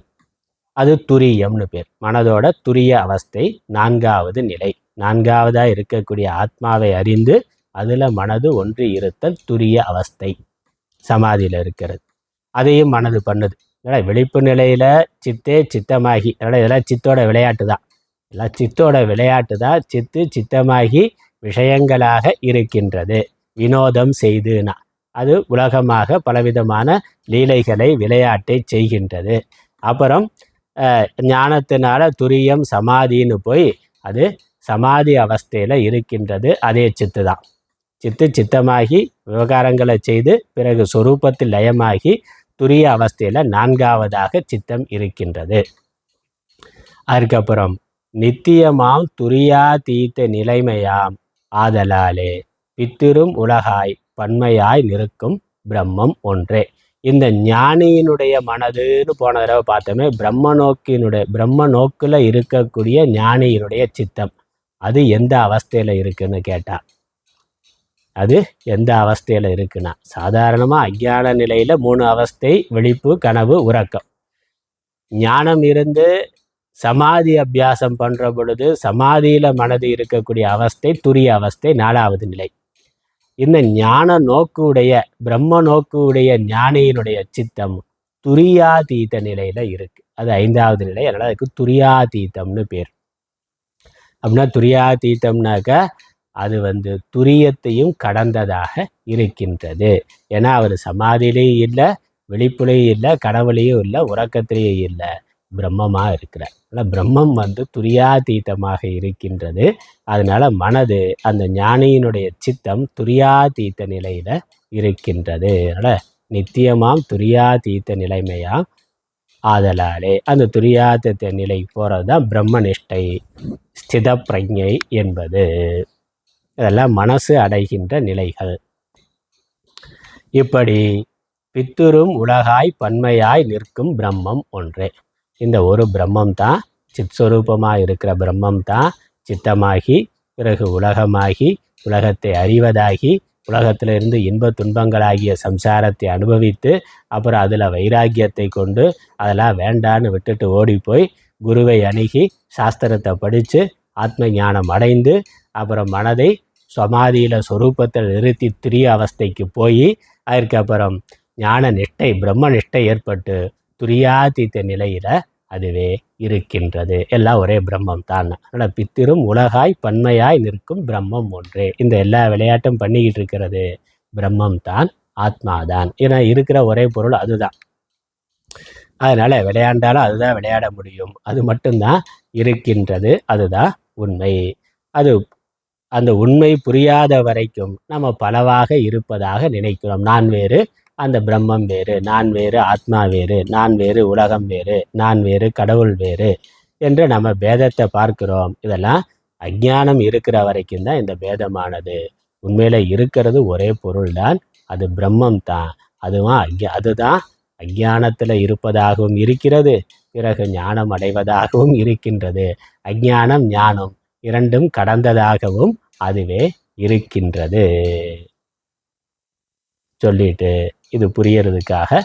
அது துரியம்னு பேர். மனதோட துரிய அவஸ்தை 4வது நிலை. 4வதாக இருக்கக்கூடிய ஆத்மாவை அறிந்து அதில் மனது ஒன்றி இருத்தல் துரிய அவஸ்தை, சமாதியில் இருக்கிறது. அதையும் மனது பண்ணுது. அதனால் விழிப்பு நிலையில் சித்தே சித்தமாகி, அதனால் இதெல்லாம் சித்தோட விளையாட்டு தான். எல்லாம் சித்தோட விளையாட்டு தான். சித்து சித்தமாகி விஷயங்களாக இருக்கின்றது, வினோதம் செய்துனா அது உலகமாக பலவிதமான லீலைகளை விளையாட்டை செய்கின்றது. அப்புறம் ஞானத்தினால துரியம் சமாதின்னு போய் அது சமாதி அவஸ்தையில் இருக்கின்றது. அதே சித்து தான். சித்தமாகி விவகாரங்களை செய்து பிறகு சொரூபத்தில் லயமாகி துரிய அவஸ்தையில் 4வதாக சித்தம் இருக்கின்றது. அதுக்கப்புறம் நித்தியமாம் துரியாதீத்த நிலைமையாம் ஆதலாலே பித்திரும் உலகாய் பன்மையாய் நிற்கும் பிரம்மம் ஒன்றே. இந்த ஞானியினுடைய மனதுன்னு போன தடவை பார்த்தோமே, பிரம்ம நோக்கில் இருக்கக்கூடிய ஞானியினுடைய சித்தம் அது எந்த அவஸ்தையில் இருக்குன்னு கேட்டா, அது எந்த அவஸ்தையில் இருக்குன்னா சாதாரணமாக அஞ்ஞான நிலையில் 3 அவஸ்தை, விழிப்பு கனவு உறக்கம். ஞானம் இருந்து சமாதி அபியாசம் பண்ணுற பொழுது சமாதியில் மனது இருக்கக்கூடிய அவஸ்தை துரிய அவஸ்தை, 4வது நிலை. இந்த ஞான நோக்குடைய பிரம்ம நோக்குடைய ஞானியினுடைய சித்தம் துரியாதீத நிலையில் இருக்குது, அது 5வது நிலை. அதனால் அதுக்கு துரியாதீதம்னு பேர். அப்படின்னா துரியாதீதம்னாக்கா அது துரியத்தையும் கடந்ததாக இருக்கின்றது. ஏன்னா அவர் சமாதியிலையும் இல்லை, விழிப்புலையும் இல்லை, கனவுலையும் இல்லை, உறக்கத்திலையும் இல்லை, பிரம்மமாக இருக்கிறார். அதனால் பிரம்மம் துரியாதீதமாக இருக்கின்றது. அதனால் மனது அந்த ஞானியினுடைய சித்தம் துரியாதீத நிலையில் இருக்கின்றது. அதனால் நித்தியமாம் துரியாதீத நிலைமையாம் ஆதலாலே அந்த துரியாதீத நிலை போகிறது தான் பிரம்மனிஷ்டை, ஸ்தித பிரஜை என்பது. இதெல்லாம் மனசு அடைகின்ற நிலைகள். இப்படி பித்துரும் உலகாய் பன்மையாய் நிற்கும் பிரம்மம் ஒன்றே. இந்த ஒரு பிரம்மம் தான், சித்ஸ்வரூபமாக இருக்கிற பிரம்மம் தான் சித்தமாகி, பிறகு உலகமாகி, உலகத்தை அறிவதாகி, உலகத்திலிருந்து இன்ப துன்பங்களாகிய சம்சாரத்தை அனுபவித்து, அப்புறம் அதில் வைராக்கியத்தை கொண்டு அதெல்லாம் வேண்டான்னு விட்டுட்டு ஓடி போய் குருவை அணுகி சாஸ்திரத்தை படித்து ஆத்ம ஞானம் அடைந்து, அப்புறம் மனதை சமாதியில் சொரூபத்தில் நிறுத்தி துரிய அவஸ்தைக்கு போய், அதற்கப்புறம் ஞான நிஷ்டை பிரம்ம நிஷ்டை ஏற்பட்டு துரியாதீத்த நிலையில் அதுவே இருக்கின்றது. எல்லாம் ஒரே பிரம்மம் தான். அதனால் பித்திரும் உலகாய் பன்மையாய் நிற்கும் பிரம்மம் ஒன்றே. இந்த எல்லா விளையாட்டும் பண்ணிக்கிட்டு இருக்கிறது பிரம்மம் தான், ஆத்மாதான். ஏன்னா இருக்கிற ஒரே பொருள் அதுதான். அதனால் விளையாண்டாலும் அதுதான் விளையாட முடியும். அது மட்டும்தான் இருக்கின்றது. அதுதான் உண்மை. அது அந்த உண்மை புரியாத வரைக்கும் நம்ம பலவாக இருப்பதாக நினைக்கிறோம். நான் வேறு, அந்த பிரம்மம் வேறு, நான் வேறு, ஆத்மா வேறு, நான் வேறு, உலகம் வேறு, நான் வேறு, கடவுள் வேறு என்று நம்ம பேதத்தை பார்க்கிறோம். இதெல்லாம் அஞ்ஞானம் இருக்கிற வரைக்கும் தான் இந்த பேதமானது. உண்மையில் இருக்கிறது ஒரே பொருள் தான், அது பிரம்மம் தான். அதுதான் அஞ்ஞானத்தில் இருப்பதாகவும் இருக்கிறது, பிறகு ஞானம் அடைவதாகவும் இருக்கின்றது. அஞ்ஞானம் ஞானம் இரண்டும் கடந்ததாகவும் அதுவே இருக்கின்றது. சொல்லிட்டு இது புரியறதுக்காக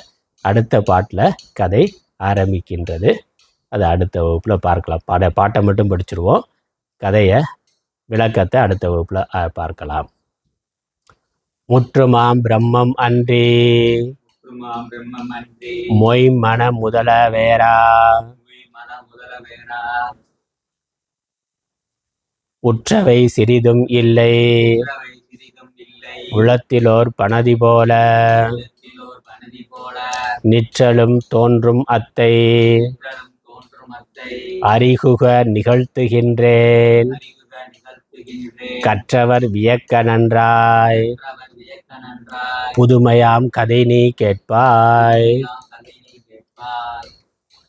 அடுத்த பாட்டில் கதை ஆரம்பிக்கின்றது. அதை அடுத்த வகுப்பில் பார்க்கலாம். பாட்டை மட்டும் படிச்சிருவோம். கதையை விளக்கத்தை அடுத்த வகுப்பில் பார்க்கலாம். முற்றுமாம் பிரம்மம் அன்றி மொய் மன முதல வேறா உற்றவை சிறிதும் இல்லை உளத்திலோர் பனதி போல நிற்றலும் தோன்றும் அத்தை அறிகுக நிகழ்த்துகின்றேன் கற்றவர் வியக்க நன்றாய் புதுமையாம் கதை நீ கேட்பாய்.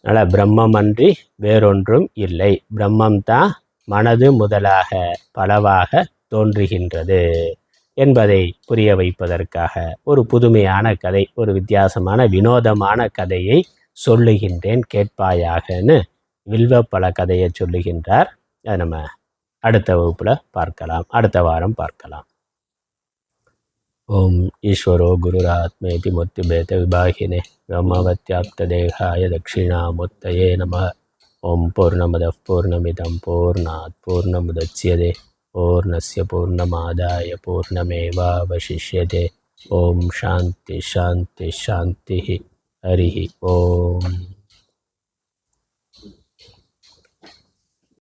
அதனால பிரம்மம் அன்றி வேறொன்றும் இல்லை. பிரம்மம்தான் மனது முதலாக பலவாக தோன்றுகின்றது என்பதை புரிய வைப்பதற்காக ஒரு புதுமையான கதை, ஒரு வித்தியாசமான வினோதமான கதையை சொல்லுகின்றேன் கேட்பாயாகன்னு வில்வப்பழ கதையை சொல்லுகின்றார். அதை நம்ம அடுத்த வகுப்பில் பார்க்கலாம், அடுத்த வாரம் பார்க்கலாம். ஓம் ஈஸ்வரோ குருராத்மேதி மூர்த்திபேத விபாகினே பிரம்மவத்யாப்ததேகாய தட்சிணாமூர்த்தயே நமः. ஓம் பூர்ணமதः பூர்ணமிதம் பூர்ணாத் பூர்ணமுதச்யதே பூர்ணஸ்ய பூர்ணமாதாய பூர்ணமேவாவசிஷ்யதே. ஓம் சாந்தி சாந்தி சாந்தி. ஹரி ஓம்.